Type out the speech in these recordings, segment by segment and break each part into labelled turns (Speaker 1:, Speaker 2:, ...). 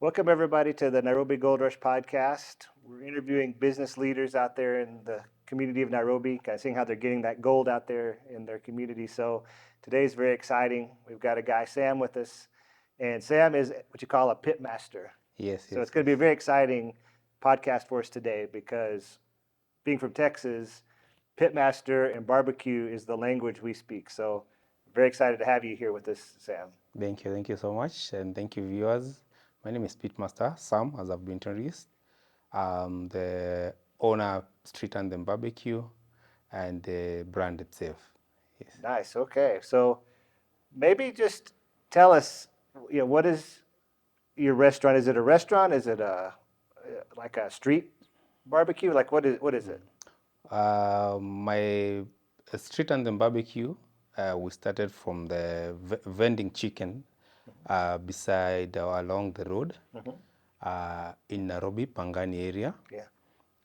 Speaker 1: Welcome, everybody, to the Nairobi Gold Rush podcast. We're interviewing business leaders out there in the community of Nairobi, kind of seeing how they're getting that gold out there in their community. So today's very exciting. We've got a guy, Sam, with us, and Sam is what you call a pit master.
Speaker 2: Yes,
Speaker 1: So it's going to be a very exciting podcast for us today because being from Texas, pit master and barbecue is the language we speak. So very excited to have you here with us, Sam.
Speaker 2: Thank you so much, and thank you, viewers. My name is Pitmaster Sam, as I've been introduced. I'm the owner of Street and Then Barbecue and the brand itself. Yes.
Speaker 1: Nice. Okay. So maybe just tell us, what is your restaurant? Is it a restaurant? Is it like a street barbecue? Like what is it?
Speaker 2: My Street and Then Barbecue, we started from the vending chicken beside or along the road in Nairobi, Pangani area.
Speaker 1: Yeah.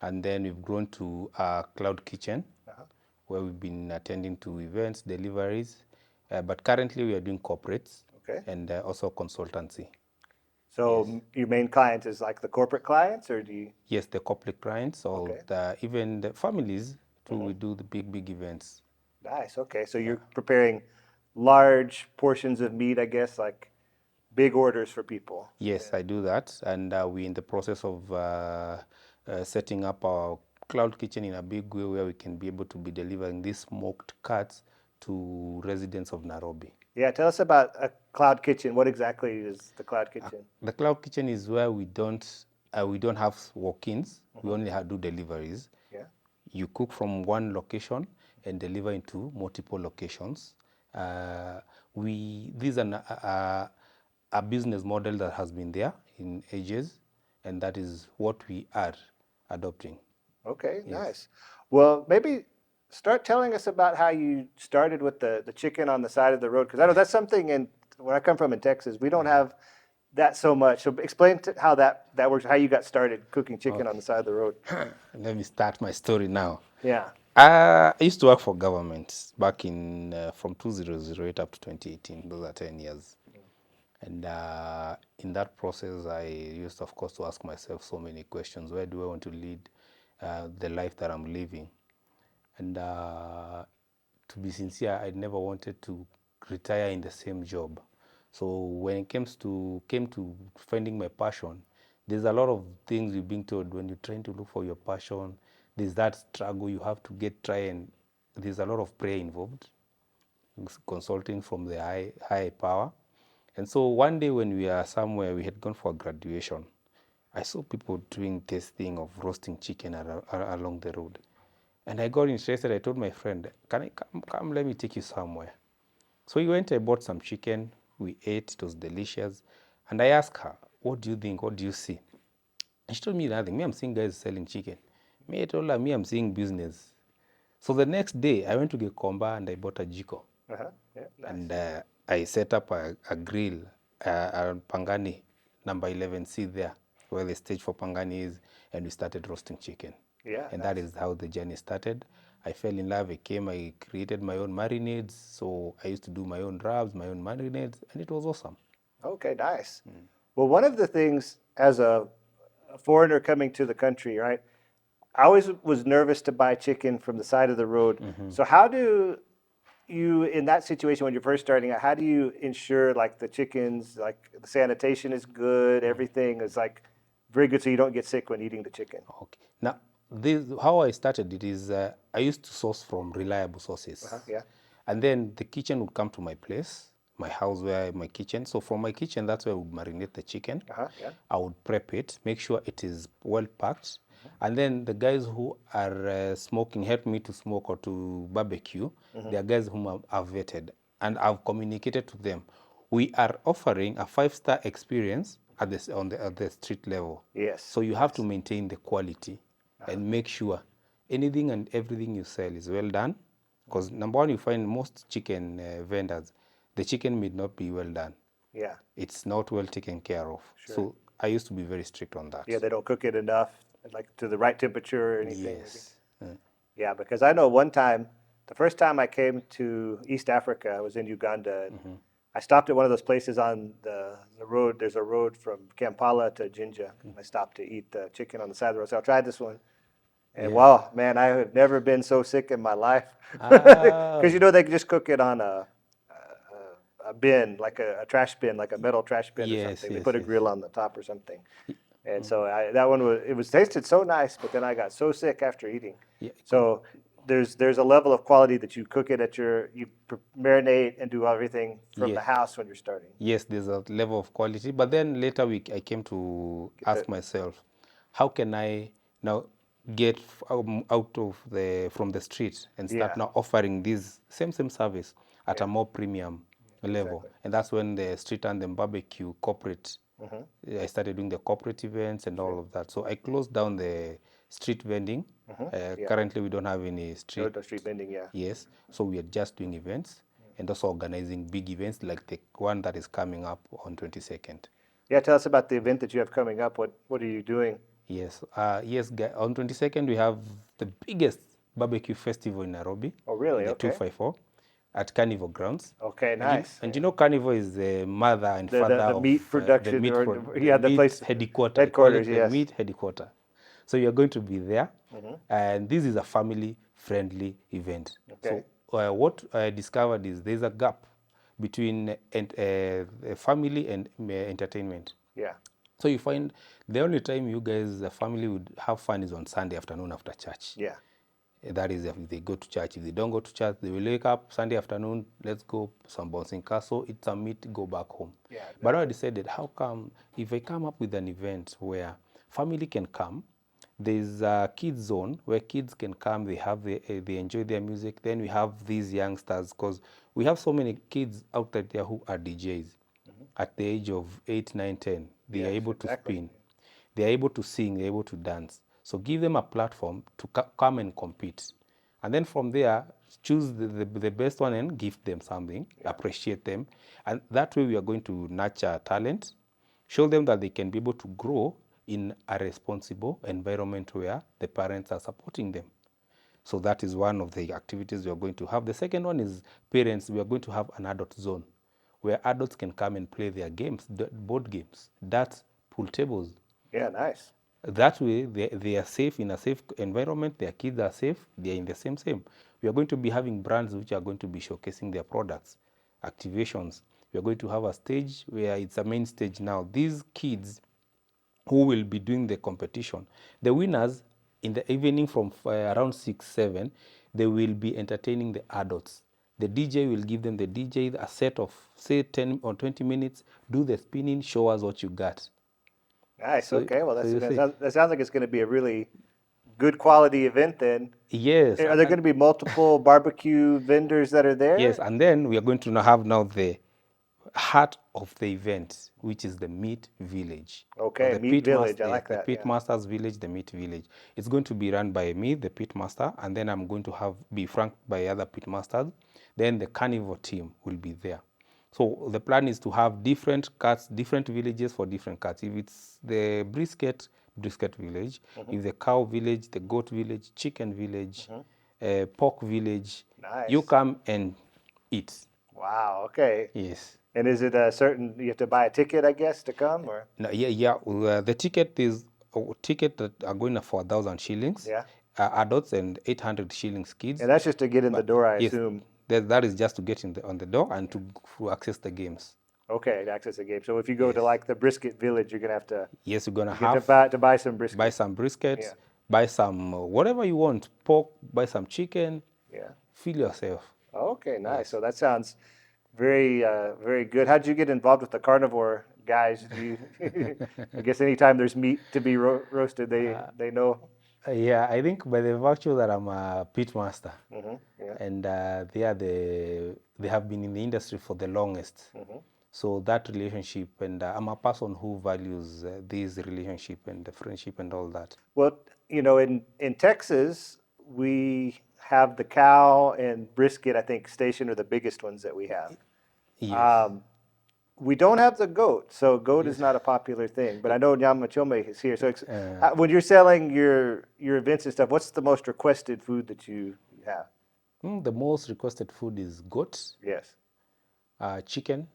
Speaker 2: And then we've grown to a cloud kitchen
Speaker 1: Uh-huh.
Speaker 2: where we've been attending to events, deliveries. But currently we are doing corporates
Speaker 1: Okay.
Speaker 2: and also consultancy.
Speaker 1: So
Speaker 2: Yes.
Speaker 1: your main client is like the corporate clients, or do you?
Speaker 2: Yes, the corporate clients or
Speaker 1: Okay.
Speaker 2: even the families too. We do the big events.
Speaker 1: Nice. Okay. So you're preparing large portions of meat, I guess, like big orders for people.
Speaker 2: Yes, I do that, and we're in the process of setting up our cloud kitchen in a big way where we can be able to be delivering these smoked cuts to residents of Nairobi.
Speaker 1: Yeah. Tell us about a cloud kitchen. What exactly is the cloud kitchen?
Speaker 2: The cloud kitchen is where we don't have walk-ins. We only do deliveries.
Speaker 1: Yeah.
Speaker 2: You cook from one location and deliver into multiple locations. These are a business model that has been there in ages, and that is what we are adopting.
Speaker 1: Okay,
Speaker 2: Yes.
Speaker 1: nice. Well, maybe start telling us about how you started with the chicken on the side of the road, because I know that's something in where I come from in Texas, we don't have that so much. So explain how that works, how you got started cooking chicken on the side of the road.
Speaker 2: Let me start my story now.
Speaker 1: Yeah.
Speaker 2: I used to work for government back in from 2008 up to 2018. Those are 10 years. And in that process, I used, of course, to ask myself so many questions. Where do I want to lead the life that I'm living? And to be sincere, I never wanted to retire in the same job. So when it came to finding my passion, there's a lot of things you're being told when you're trying to look for your passion. There's that struggle you have to and there's a lot of prayer involved, consulting from the high power. And so one day when we are somewhere, we had gone for a graduation. I saw people doing this thing of roasting chicken along the road. And I got interested. I told my friend, can I come, let me take you somewhere. So we went, I bought some chicken. We ate, it was delicious. And I asked her, what do you think? What do you see? And she told me nothing. Me, I'm seeing guys selling chicken. Me, I told her, me, I'm seeing business. So the next day, I went to Gikomba and I bought a jiko.
Speaker 1: Uh-huh. Yeah, nice.
Speaker 2: And I set up a grill on Pangani, number 11C there, where the stage for Pangani is, and we started roasting chicken.
Speaker 1: Yeah,
Speaker 2: And
Speaker 1: nice.
Speaker 2: that is how the journey started. I fell in love. I created my own marinades. So I used to do my own rubs, my own marinades, and it was awesome.
Speaker 1: Okay, nice. Well, one of the things as a foreigner coming to the country, right? I always was nervous to buy chicken from the side of the road. So how do you, in that situation when you're first starting out, how do you ensure like the chickens, like the sanitation is good, everything is like very good so you don't get sick when eating the chicken?
Speaker 2: Okay. Now, how I started it is I used to source from reliable sources.
Speaker 1: Yeah.
Speaker 2: And then the kitchen would come to my place, my house where my kitchen. So from my kitchen, that's where I would marinate the chicken.
Speaker 1: Yeah.
Speaker 2: I would prep it, make sure it is well packed. And then the guys who are smoking, help me to smoke or to barbecue, they are guys whom I've vetted. And I've communicated to them. We are offering a 5-star experience at the street level.
Speaker 1: Yes.
Speaker 2: So you have to maintain the quality and make sure anything and everything you sell is well done. Because number one, you find most chicken vendors, the chicken may not be well done.
Speaker 1: Yeah.
Speaker 2: It's not well taken care of.
Speaker 1: Sure.
Speaker 2: So I used to be very strict on that.
Speaker 1: Yeah, they don't cook it enough, like to the right temperature or anything.
Speaker 2: Yes.
Speaker 1: Yeah, because I know one time, the first time I came to East Africa, I was in Uganda. And I stopped at one of those places on the road. There's a road from Kampala to Jinja. I stopped to eat chicken on the side of the road. So I tried this one. And
Speaker 2: Yeah.
Speaker 1: wow, man, I have never been so sick in my life.
Speaker 2: Ah,
Speaker 1: Because you know they can just cook it on a bin, like a trash bin, like a metal trash bin or
Speaker 2: yes,
Speaker 1: something. They
Speaker 2: yes,
Speaker 1: put a
Speaker 2: yes.
Speaker 1: grill on the top or something. And so that one was tasted so nice, but then I got so sick after eating.
Speaker 2: Yeah.
Speaker 1: So there's a level of quality that you cook it you marinate and do everything from the
Speaker 2: Yes.
Speaker 1: house when you're starting.
Speaker 2: Yes, there's a level of quality. But then later I came to
Speaker 1: Get
Speaker 2: ask
Speaker 1: that.
Speaker 2: myself, how can I now get out of from the street and start
Speaker 1: Yeah,
Speaker 2: now offering this same service at
Speaker 1: yeah,
Speaker 2: a more premium level?
Speaker 1: exactly.
Speaker 2: And that's when the street and the barbecue corporate,
Speaker 1: Hmm.
Speaker 2: I started doing the corporate events and all
Speaker 1: Sure.
Speaker 2: of that. So I closed down the street vending.
Speaker 1: Hmm. Yeah.
Speaker 2: Currently, we don't have any
Speaker 1: No,
Speaker 2: street.
Speaker 1: the street vending. Yeah.
Speaker 2: Yes, so we are just doing events and also organizing big events like the one that is coming up on 22nd.
Speaker 1: Yeah. Tell us about the event that you have coming up. What are you doing?
Speaker 2: Yes, on 22nd we have the biggest barbecue festival in Nairobi,
Speaker 1: Oh, really?
Speaker 2: the
Speaker 1: Okay.
Speaker 2: 254 at Carnival Grounds.
Speaker 1: Okay.
Speaker 2: And
Speaker 1: Nice.
Speaker 2: you know Carnival is the mother and father
Speaker 1: The
Speaker 2: of
Speaker 1: meat production
Speaker 2: the
Speaker 1: yeah, the
Speaker 2: meat
Speaker 1: place
Speaker 2: headquarter. I call
Speaker 1: headquarters.
Speaker 2: it the
Speaker 1: Yes.
Speaker 2: meat headquarter. So you are going to be there,
Speaker 1: Hmm.
Speaker 2: and this is a family-friendly event.
Speaker 1: Okay.
Speaker 2: So what I discovered is there's a gap between family and entertainment.
Speaker 1: Yeah.
Speaker 2: So you find the only time you guys, the family, would have fun is on Sunday afternoon after church.
Speaker 1: Yeah.
Speaker 2: That is if they go to church. If they don't go to church, they will wake up Sunday afternoon, let's go some bouncing castle, eat some meat, go back home.
Speaker 1: Yeah.
Speaker 2: But I
Speaker 1: Exactly.
Speaker 2: decided, how come if I come up with an event where family can come, there's a kids zone where kids can come, they enjoy their music. Then we have these youngsters, because we have so many kids out there who are DJs at the age of 8, 9, 10. They are
Speaker 1: Yes.
Speaker 2: able to
Speaker 1: Exactly.
Speaker 2: spin, they are able to sing, they're able to dance. So give them a platform to come and compete. And then from there, choose the best one and give them something,
Speaker 1: Yeah.
Speaker 2: appreciate them. And that way we are going to nurture talent, show them that they can be able to grow in a responsible environment where the parents are supporting them. So that is one of the activities we are going to have. The second one is parents. We are going to have an adult zone where adults can come and play their games, board games, darts, pool tables.
Speaker 1: Yeah. Nice.
Speaker 2: That way, they are safe in a safe environment. Their kids are safe. They are in the same. We are going to be having brands which are going to be showcasing their products, activations. We are going to have a stage where it's a main stage now. These kids who will be doing the competition, the winners in the evening from around 6, 7, they will be entertaining the adults. The DJ will give them a set of, say, 10 or 20 minutes, do the spinning, show us what you got.
Speaker 1: Nice.
Speaker 2: So,
Speaker 1: Okay. Well,
Speaker 2: so you see,
Speaker 1: that sounds like it's going to be a really good quality event then.
Speaker 2: yes,
Speaker 1: Are there going to be multiple barbecue vendors that are
Speaker 2: yes,
Speaker 1: there?
Speaker 2: and then we are going to now have the heart of the event, which is the meat village. Or
Speaker 1: Okay.
Speaker 2: the
Speaker 1: Meat
Speaker 2: pit
Speaker 1: Village.
Speaker 2: master,
Speaker 1: I
Speaker 2: yes,
Speaker 1: like
Speaker 2: the
Speaker 1: that.
Speaker 2: pit
Speaker 1: Yeah.
Speaker 2: master's village, the meat village. It's going to be run by me, the pit master, and then I'm going to be flanked by other pit masters. Then the carnivore team will be there. So the plan is to have different cuts, different villages for different cuts. If it's the brisket village. If the cow village, the goat village, chicken village, pork village, you
Speaker 1: Nice.
Speaker 2: come and eat.
Speaker 1: Wow. Okay.
Speaker 2: Yes.
Speaker 1: And is it a certain? You have to buy a ticket, I guess, to come, or
Speaker 2: No, yeah. The ticket is ticket that are going for 1,000 shillings,
Speaker 1: yeah.
Speaker 2: adults, and 800 shillings kids.
Speaker 1: And that's just to get in the
Speaker 2: But
Speaker 1: door, I
Speaker 2: yes,
Speaker 1: assume.
Speaker 2: that is just to get on the door and to access the games.
Speaker 1: Okay, to access the game. So if you go to
Speaker 2: Yes.
Speaker 1: like the brisket village, you're gonna have to
Speaker 2: Yes, you're gonna
Speaker 1: you get
Speaker 2: have
Speaker 1: to buy some
Speaker 2: buy
Speaker 1: brisket.
Speaker 2: some
Speaker 1: Yeah.
Speaker 2: briskets, buy some whatever you want, pork, buy some chicken,
Speaker 1: Yeah.
Speaker 2: feel yourself.
Speaker 1: Okay, nice.
Speaker 2: Yes.
Speaker 1: So that sounds very good. How'd you get involved with the carnivore guys? I guess anytime there's meat to be roasted, they know.
Speaker 2: Yeah, I think by the virtue that I'm a pit master,
Speaker 1: Yeah.
Speaker 2: and they have been in the industry for the longest. So that relationship, and I'm a person who values this relationship and the friendship and all that.
Speaker 1: Well, in Texas, we have the cow and brisket, I think, station are the biggest ones that we have.
Speaker 2: Yes.
Speaker 1: We don't have the goat, so goat is not a popular thing. But I know nyama choma is here. So when you're selling your events and stuff, what's the most requested food that you have?
Speaker 2: The most requested food is goat,
Speaker 1: Yes.
Speaker 2: chicken,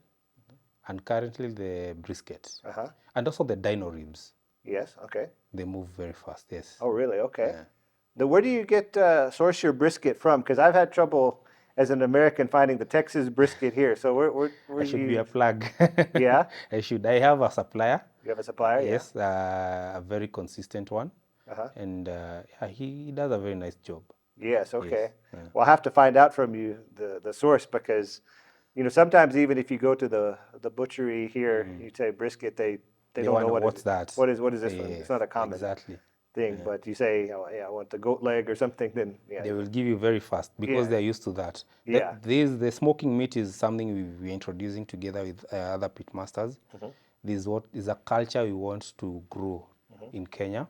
Speaker 2: and currently the brisket.
Speaker 1: Uh-huh.
Speaker 2: And also the dino ribs.
Speaker 1: Yes. Okay.
Speaker 2: They move very fast, yes.
Speaker 1: Oh, really? Okay.
Speaker 2: Yeah.
Speaker 1: Where do you get source your brisket from? Because I've had trouble as an American finding the Texas brisket here. So where
Speaker 2: I
Speaker 1: do
Speaker 2: should be
Speaker 1: you?
Speaker 2: a plug.
Speaker 1: Yeah.
Speaker 2: I should. I have a supplier.
Speaker 1: You have a supplier?
Speaker 2: Yes, a very consistent one.
Speaker 1: Yeah. Uh-huh.
Speaker 2: And yeah, he does a very nice job.
Speaker 1: Yes.
Speaker 2: Yes.
Speaker 1: Okay.
Speaker 2: Yeah.
Speaker 1: Well, I'll have to find out from you the source because, sometimes even if you go to the butchery here, you say brisket, they
Speaker 2: They
Speaker 1: don't know
Speaker 2: wonder
Speaker 1: what
Speaker 2: what's
Speaker 1: is
Speaker 2: that.
Speaker 1: what is this one?
Speaker 2: Yes,
Speaker 1: It's not a common
Speaker 2: exactly.
Speaker 1: thing. But you say, oh, yeah, I want the goat leg or something, then yeah.
Speaker 2: They will give you very fast because
Speaker 1: Yeah.
Speaker 2: they're used to that.
Speaker 1: Yeah.
Speaker 2: The smoking meat is something we're introducing together with other pit masters. This is what is a culture we want to grow in Kenya,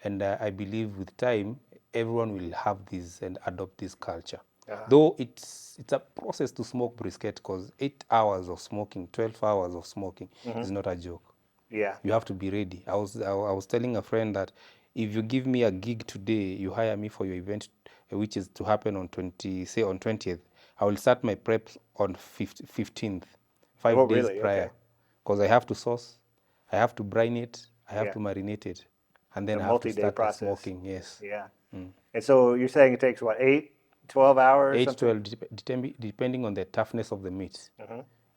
Speaker 2: and I believe with time everyone will have this and adopt this culture. Though it's a process to smoke brisket because 8 hours of smoking, 12 hours of smoking is not a joke.
Speaker 1: Yeah.
Speaker 2: You have to be ready. I was telling a friend that if you give me a gig today, you hire me for your event, which is to happen on 20th, I will start my prep on 15th, five
Speaker 1: Oh,
Speaker 2: days
Speaker 1: really?
Speaker 2: prior,
Speaker 1: Okay.
Speaker 2: because I have to sauce, I have to brine it, I have
Speaker 1: Yeah.
Speaker 2: to marinate it, and
Speaker 1: It's
Speaker 2: then
Speaker 1: a
Speaker 2: I have to
Speaker 1: multi-day
Speaker 2: start the
Speaker 1: process.
Speaker 2: smoking. Yes.
Speaker 1: Yeah. And so you're saying it takes what, 8, 12 hours?
Speaker 2: 8,
Speaker 1: something?
Speaker 2: 12, depending on the toughness of the meat.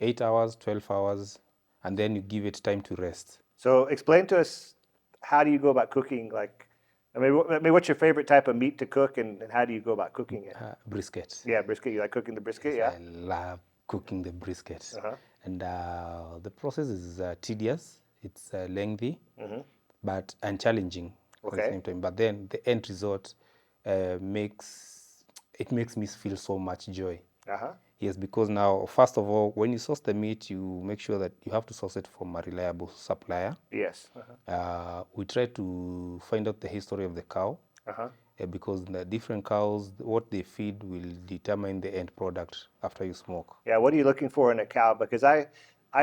Speaker 2: 8 hours, 12 hours, and then you give it time to rest.
Speaker 1: So explain to us, how do you go about cooking? Like, I mean, what's your favorite type of meat to cook, and how do you go about cooking it?
Speaker 2: Brisket.
Speaker 1: Yeah, brisket. You like cooking the brisket?
Speaker 2: Yes,
Speaker 1: Yeah.
Speaker 2: I love cooking the brisket.
Speaker 1: Uh-huh.
Speaker 2: And the process is tedious, it's lengthy, and challenging at the
Speaker 1: Okay.
Speaker 2: same time. But then the end result makes me feel so much joy.
Speaker 1: Uh-huh.
Speaker 2: Yes, because now, first of all, when you source the meat, you make sure that you have to source it from a reliable supplier.
Speaker 1: Yes. Uh-huh.
Speaker 2: We try to find out the history of the cow.
Speaker 1: Uh-huh.
Speaker 2: Because the different cows, what they feed will determine the end product after you smoke.
Speaker 1: Yeah, what are you looking for in a cow? Because I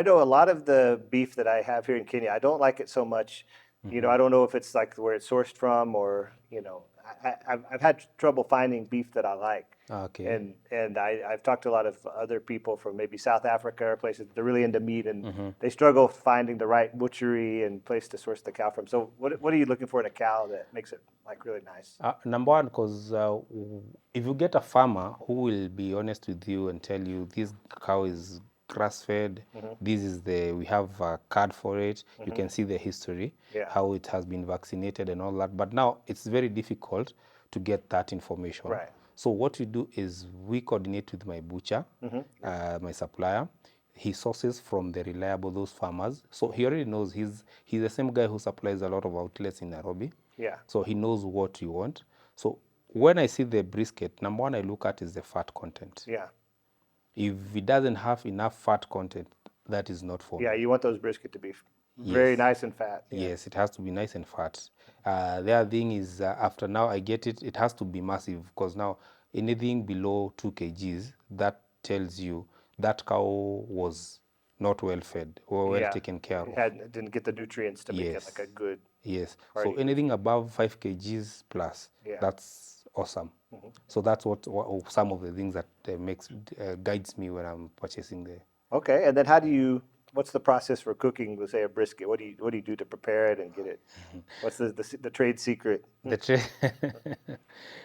Speaker 1: know a lot of the beef that I have here in Kenya, I don't like it so much. I don't know if it's like where it's sourced from, or I've had trouble finding beef that I like.
Speaker 2: Okay.
Speaker 1: And I've talked to a lot of other people from maybe South Africa or places. They're really into meat, and they struggle finding the right butchery and place to source the cow from. So what are you looking for in a cow that makes it like really nice?
Speaker 2: Number one, because if you get a farmer who will be honest with you and tell you this cow is grass-fed, this is we have a card for it, you can see the history,
Speaker 1: Yeah.
Speaker 2: how it has been vaccinated and all that. But now it's very difficult to get that information.
Speaker 1: Right.
Speaker 2: So what we do is we coordinate with my butcher, my supplier. He sources from the reliable, those farmers. So he already knows he's the same guy who supplies a lot of outlets in Nairobi.
Speaker 1: Yeah.
Speaker 2: So he knows what you want. So when I see the brisket, number one I look at is the fat content.
Speaker 1: Yeah.
Speaker 2: If it doesn't have enough fat content, that is not for
Speaker 1: Yeah,
Speaker 2: me.
Speaker 1: you want those brisket to be very
Speaker 2: Yes.
Speaker 1: nice and fat. Yeah.
Speaker 2: Yes, it has to be nice and fat. The other thing is after now I get it, it has to be massive, because now anything below 2 kgs, that tells you that cow was not well fed or well
Speaker 1: Yeah.
Speaker 2: taken care of.
Speaker 1: It didn't get the nutrients to make it
Speaker 2: Yes.
Speaker 1: like a good.
Speaker 2: Yes.
Speaker 1: Party
Speaker 2: So anything above 5 kgs plus,
Speaker 1: Yeah.
Speaker 2: that's awesome. So that's what some of the things that guides me when I'm purchasing the.
Speaker 1: Okay, and then what's the process for cooking, let's say, a brisket? What do you do to prepare it and get it? What's the trade secret?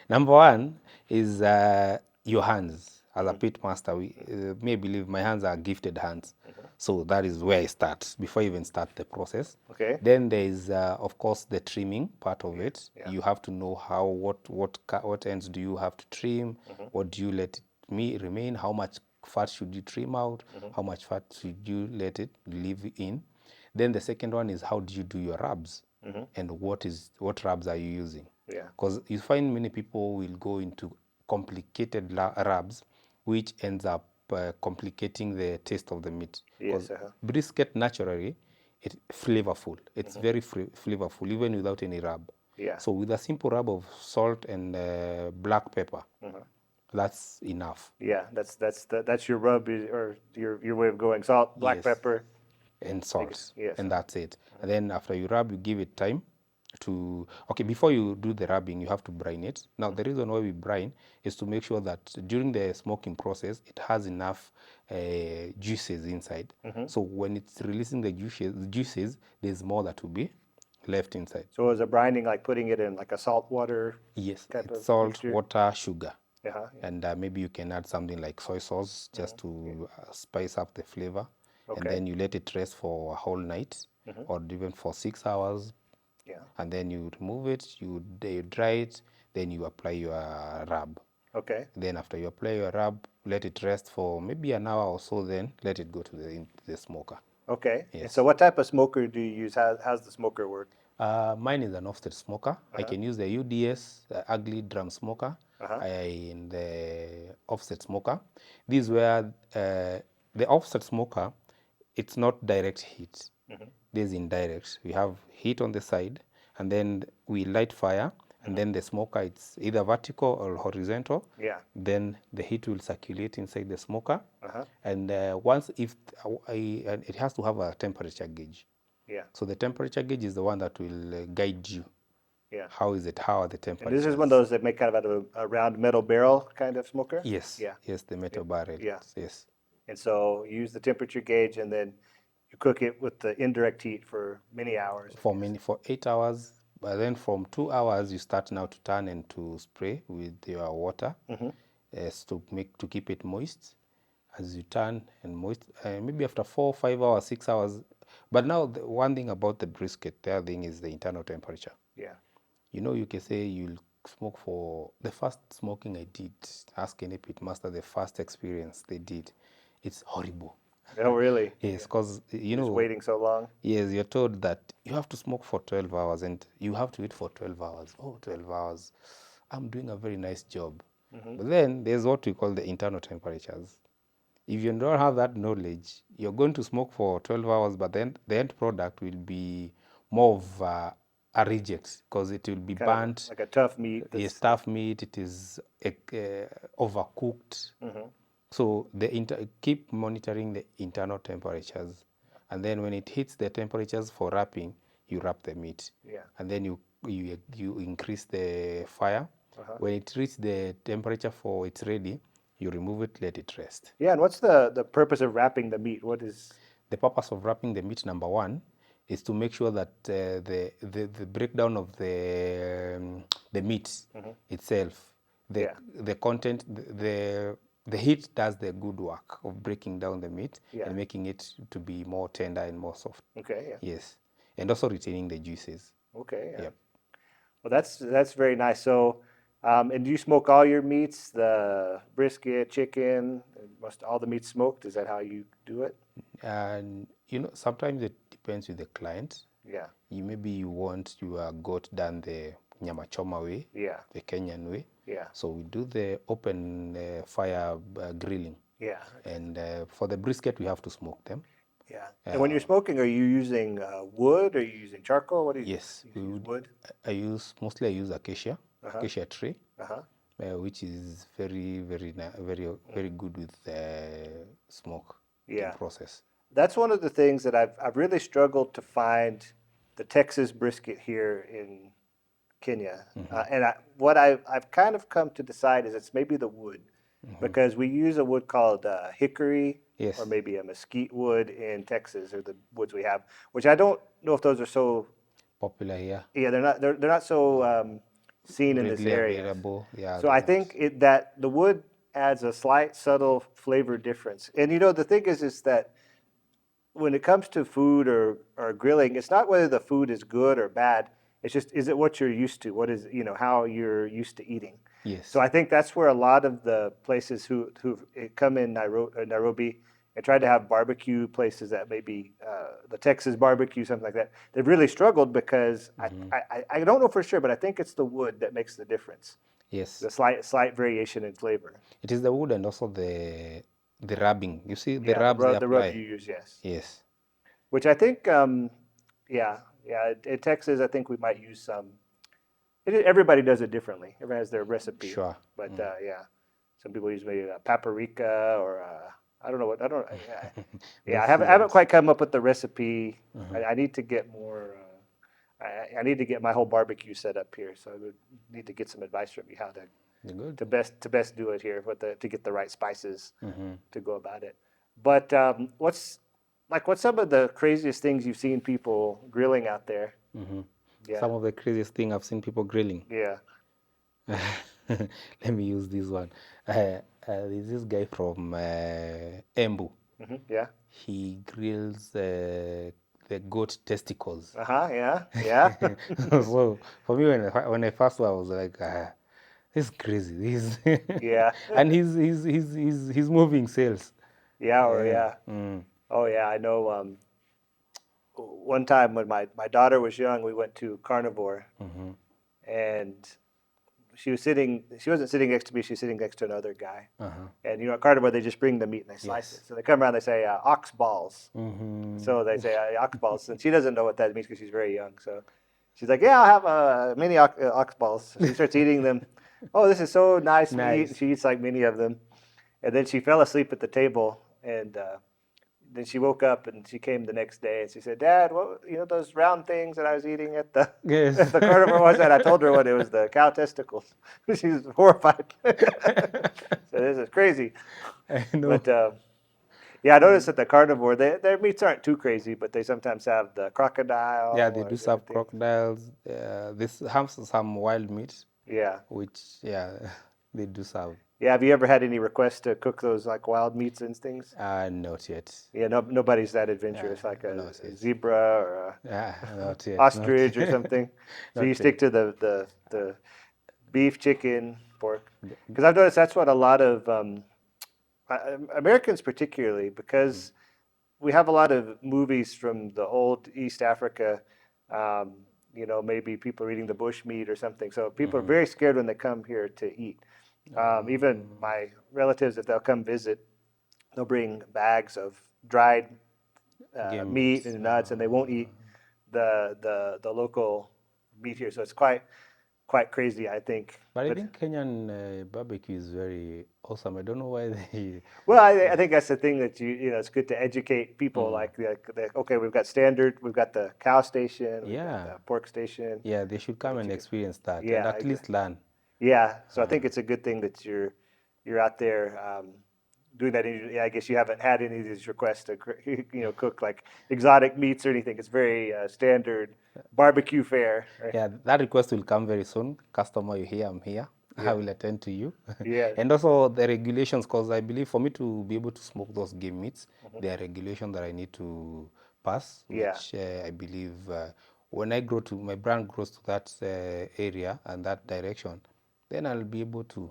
Speaker 2: Number one is your hands. As a pit master, we may believe my hands are gifted hands. So that is where I start before I even start the process.
Speaker 1: Okay.
Speaker 2: Then there is, of course, the trimming part of it.
Speaker 1: Yeah.
Speaker 2: You have to know what ends do you have to trim, what do you let it remain, how much fat should you trim out, how much fat should you let it leave in. Then the second one is how do you do your rubs, and what rubs are you using?
Speaker 1: Yeah.
Speaker 2: Because you find many people will go into complicated rubs, which ends up complicating the taste of the meat.
Speaker 1: Yes.
Speaker 2: Because brisket naturally, it's flavorful. It's very flavorful, even without any rub.
Speaker 1: Yeah.
Speaker 2: So with a simple rub of salt and black pepper, that's enough.
Speaker 1: Yeah, that's your rub, or your way of going. Salt, black
Speaker 2: Yes.
Speaker 1: pepper.
Speaker 2: And salt.
Speaker 1: Yes.
Speaker 2: And that's it. And then after you rub, you give it time. okay, before you do the rubbing, you have to brine it. Now, the reason why we brine is to make sure that during the smoking process, it has enough juices inside. So when it's releasing the juices, there's more that will be left inside.
Speaker 1: So is a brining like putting it in like a salt water
Speaker 2: Yes,
Speaker 1: type
Speaker 2: it's
Speaker 1: of
Speaker 2: salt,
Speaker 1: mixture?
Speaker 2: water, sugar.
Speaker 1: Yeah.
Speaker 2: And maybe you can add something like soy sauce just to spice up the flavor. And
Speaker 1: Okay.
Speaker 2: then you let it rest for a whole night or even for 6 hours.
Speaker 1: Yeah.
Speaker 2: And then you remove it, you dry it, then you apply your rub.
Speaker 1: Okay.
Speaker 2: Then after you apply your rub, let it rest for maybe an hour or so, then let it go to the smoker.
Speaker 1: Okay. And
Speaker 2: Yes.
Speaker 1: so what type of smoker do you use? How's the smoker work?
Speaker 2: Mine is an offset smoker. I can use the UDS, the ugly drum smoker, and the offset smoker. These were the offset smoker. It's not direct heat. This is indirect. We have heat on the side, and then we light fire, and then the smoker, it's either vertical or horizontal.
Speaker 1: Yeah.
Speaker 2: Then the heat will circulate inside the smoker,
Speaker 1: Uh-huh.
Speaker 2: and once if and it has to have a temperature gauge.
Speaker 1: Yeah.
Speaker 2: So the temperature gauge is the one that will guide you.
Speaker 1: Yeah.
Speaker 2: How are the
Speaker 1: And
Speaker 2: temperatures?
Speaker 1: this is one of those that make kind of out of a round metal barrel kind of smoker?
Speaker 2: Yes.
Speaker 1: Yeah.
Speaker 2: Yes, the metal barrel.
Speaker 1: Yeah.
Speaker 2: Yes.
Speaker 1: And so you use the temperature gauge and then you cook it with the indirect heat for many hours.
Speaker 2: For 8 hours, but then from 2 hours you start now to turn and to spray with your water as to keep it moist. As you turn and moist, maybe after 4, 5 hours, 6 hours. But now the one thing about the brisket, the other thing is the internal temperature.
Speaker 1: Yeah.
Speaker 2: You can say you'll smoke for the first smoking I did. Ask any pit master the first experience they did. It's horrible.
Speaker 1: Oh, really?
Speaker 2: Yes, because
Speaker 1: Just waiting so long?
Speaker 2: yes, you're told that you have to smoke for 12 hours and you have to eat for 12 hours. Oh, 12 hours. I'm doing a very nice job. But then there's what we call the internal temperatures. If you don't have that knowledge, you're going to smoke for 12 hours, but then the end product will be more of a reject because it will be
Speaker 1: Kind of
Speaker 2: burnt.
Speaker 1: like a tough meat.
Speaker 2: It's tough meat. It is overcooked. So keep monitoring the internal temperatures, and then when it hits the temperatures for wrapping, you wrap the meat.
Speaker 1: Yeah.
Speaker 2: And then you increase the fire. When it reaches the temperature for it's ready, you remove it, let it rest.
Speaker 1: Yeah, and what's the purpose of wrapping the meat? What is...
Speaker 2: The purpose of wrapping the meat, number one, is to make sure that the breakdown of the meat itself, the content, the heat does the good work of breaking down the meat and making it to be more tender and more soft.
Speaker 1: Okay, yeah.
Speaker 2: Yes, and also retaining the juices.
Speaker 1: Okay, yeah.
Speaker 2: Yep.
Speaker 1: Well, that's very nice. So, and do you smoke all your meats, the brisket, chicken, most all the meats smoked? Is that how you do it?
Speaker 2: And sometimes it depends with the client.
Speaker 1: Yeah.
Speaker 2: Maybe you want your goat done the nyama choma way,
Speaker 1: Yeah.
Speaker 2: the Kenyan way.
Speaker 1: Yeah.
Speaker 2: So we do the open fire grilling.
Speaker 1: Yeah.
Speaker 2: And for the brisket, we have to smoke them.
Speaker 1: Yeah. And when you're smoking, are you using wood? Are you using charcoal? What do you
Speaker 2: Yes,
Speaker 1: use? Wood?
Speaker 2: I use acacia, acacia tree,
Speaker 1: Uh-huh.
Speaker 2: which is very good with smoke
Speaker 1: Yeah.
Speaker 2: process.
Speaker 1: That's one of the things that I've really struggled to find the Texas brisket here in Kenya. And what I've kind of come to decide is it's maybe the wood, because we use a wood called hickory,
Speaker 2: Yes.
Speaker 1: or maybe a mesquite wood in Texas, or the woods we have, which I don't know if those are so...
Speaker 2: Popular here.
Speaker 1: Yeah, they're not so seen in this
Speaker 2: Readily
Speaker 1: area.
Speaker 2: available. Yeah.
Speaker 1: So I think that the wood adds a slight subtle flavor difference. And the thing is that when it comes to food or grilling, it's not whether the food is good or bad. It's just, is it what you're used to? What is, how you're used to eating?
Speaker 2: Yes.
Speaker 1: So I think that's where a lot of the places who come in Nairobi and try to have barbecue places that maybe the Texas barbecue, something like that, they've really struggled because I don't know for sure, but I think it's the wood that makes the difference.
Speaker 2: Yes.
Speaker 1: The slight variation in flavor.
Speaker 2: It is the wood and also the rubbing. You see the rubs they
Speaker 1: the rub
Speaker 2: apply.
Speaker 1: you use, yes.
Speaker 2: Yes.
Speaker 1: Which I think, in Texas, I think we might use some. Everybody does it differently. Everyone has their recipe.
Speaker 2: Sure.
Speaker 1: But some people use maybe a paprika or I don't know what I don't. Yeah, I haven't quite come up with the recipe. I need to get more. I need to get my whole barbecue set up here, so I would need to get some advice from you how
Speaker 2: Good.
Speaker 1: to best do it here, to get the right spices
Speaker 2: Mm-hmm.
Speaker 1: to go about it. But what's some of the craziest things you've seen people grilling out there?
Speaker 2: Mm-hmm.
Speaker 1: Yeah,
Speaker 2: Some of the craziest thing I've seen people grilling.
Speaker 1: yeah,
Speaker 2: Let me use this one. There's this guy from Embu.
Speaker 1: yeah,
Speaker 2: He grills the goat testicles.
Speaker 1: yeah, yeah,
Speaker 2: So for me, when I first saw, I was like, this is crazy.
Speaker 1: yeah,
Speaker 2: And he's moving sales.
Speaker 1: yeah, or
Speaker 2: Yeah.
Speaker 1: yeah. Oh yeah, I know. One time when my daughter was young, we went to Carnivore, and she wasn't sitting next to me, she was sitting next to another guy. And you know, at Carnivore, they just bring the meat and they slice it. So they come around, they say ox balls. So they say ox balls, and she doesn't know what that means because she's very young. So she's like, "Yeah, I'll have mini ox balls." So she starts eating them. Oh, this is so nice meat. And
Speaker 2: Nice.
Speaker 1: she eats like many of them, and then she fell asleep at the table, and then she woke up and she came the next day and she said, "Dad, what those round things that I was eating at the
Speaker 2: Yes.
Speaker 1: at the carnivore was that?" I told her what it was, the cow testicles. She's horrified. So this is crazy.
Speaker 2: I know.
Speaker 1: But yeah, I noticed at the carnivore, their meats aren't too crazy, but they sometimes have the crocodile
Speaker 2: Yeah, they
Speaker 1: or
Speaker 2: do
Speaker 1: different
Speaker 2: serve
Speaker 1: things.
Speaker 2: crocodiles. They have some wild meat,
Speaker 1: Yeah.
Speaker 2: which, yeah, they do serve.
Speaker 1: Yeah. Have you ever had any requests to cook those like wild meats and things?
Speaker 2: Not yet.
Speaker 1: Yeah, no, nobody's that adventurous, like
Speaker 2: Not
Speaker 1: a
Speaker 2: yet.
Speaker 1: zebra or a
Speaker 2: Not yet. Not
Speaker 1: ostrich or
Speaker 2: yet.
Speaker 1: something. So you
Speaker 2: Not yet.
Speaker 1: stick to the beef, chicken, pork. Because I've noticed that's what a lot of Americans, particularly, because we have a lot of movies from the old East Africa. Um, maybe people are eating the bush meat or something. So people are very scared when they come here to eat. Even my relatives, if they'll come visit, they'll bring bags of dried
Speaker 2: Game
Speaker 1: meat
Speaker 2: meats.
Speaker 1: and nuts, and they won't eat the local meat here. So it's quite crazy, I think.
Speaker 2: But I
Speaker 1: But
Speaker 2: think Kenyan barbecue is very awesome. I don't know why they.
Speaker 1: well, I think that's the thing that it's good to educate people. Like, okay, we've got standard, we've got the cow station, we've got
Speaker 2: Yeah.
Speaker 1: the pork station.
Speaker 2: Yeah, they should come
Speaker 1: the
Speaker 2: and
Speaker 1: chicken.
Speaker 2: experience that and
Speaker 1: Yeah,
Speaker 2: at least learn.
Speaker 1: yeah. So I think it's a good thing that you're out there doing that. And I guess you haven't had any of these requests to cook like exotic meats or anything. It's very standard barbecue fare. Right?
Speaker 2: Yeah, that request will come very soon. Customer, you hear, I'm here. I
Speaker 1: Yeah.
Speaker 2: will attend to you.
Speaker 1: Yeah.
Speaker 2: And also the regulations, because I believe for me to be able to smoke those game meats, there are regulations that I need to pass,
Speaker 1: Yeah.
Speaker 2: which I believe when I grow to, my brand grows to that area and that direction, then I'll be able to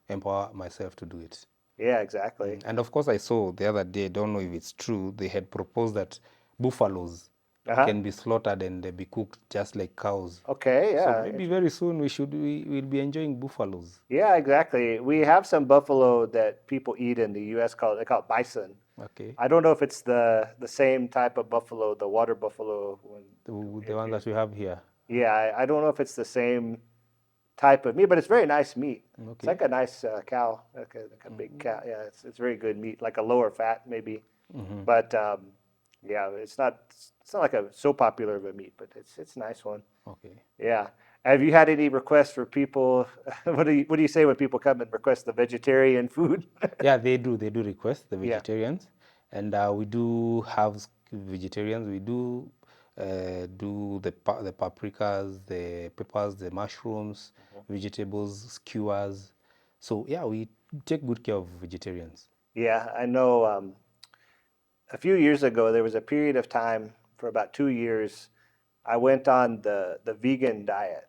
Speaker 2: empower myself to do it.
Speaker 1: Yeah. Exactly.
Speaker 2: And of course, I saw the other day, I don't know if it's true, they had proposed that buffaloes
Speaker 1: Uh-huh.
Speaker 2: can be slaughtered and be cooked just like cows.
Speaker 1: Okay.
Speaker 2: So
Speaker 1: Yeah.
Speaker 2: maybe very soon we'll be enjoying buffaloes.
Speaker 1: Yeah. Exactly. We have some buffalo that people eat in the U.S. They call it bison.
Speaker 2: Okay.
Speaker 1: I don't know if it's the same type of buffalo, the water buffalo.
Speaker 2: The one that we have here.
Speaker 1: Yeah, I don't know if it's the same type of meat, but it's very nice meat. It's
Speaker 2: Okay.
Speaker 1: like a nice cow, like a big cow. Yeah, it's very good meat, like a lower fat maybe. But yeah, it's not like so popular of a meat, but it's a nice one.
Speaker 2: Okay.
Speaker 1: Yeah. Have you had any requests for people? What do you say when people come and request the vegetarian food?
Speaker 2: Yeah, they do request the
Speaker 1: Yeah.
Speaker 2: vegetarians, and we do have vegetarians. We do do the paprikas, the peppers, the mushrooms, vegetables, skewers. So yeah, we take good care of vegetarians.
Speaker 1: Yeah, I know. A few years ago, there was a period of time for about 2 years. I went on the vegan diet.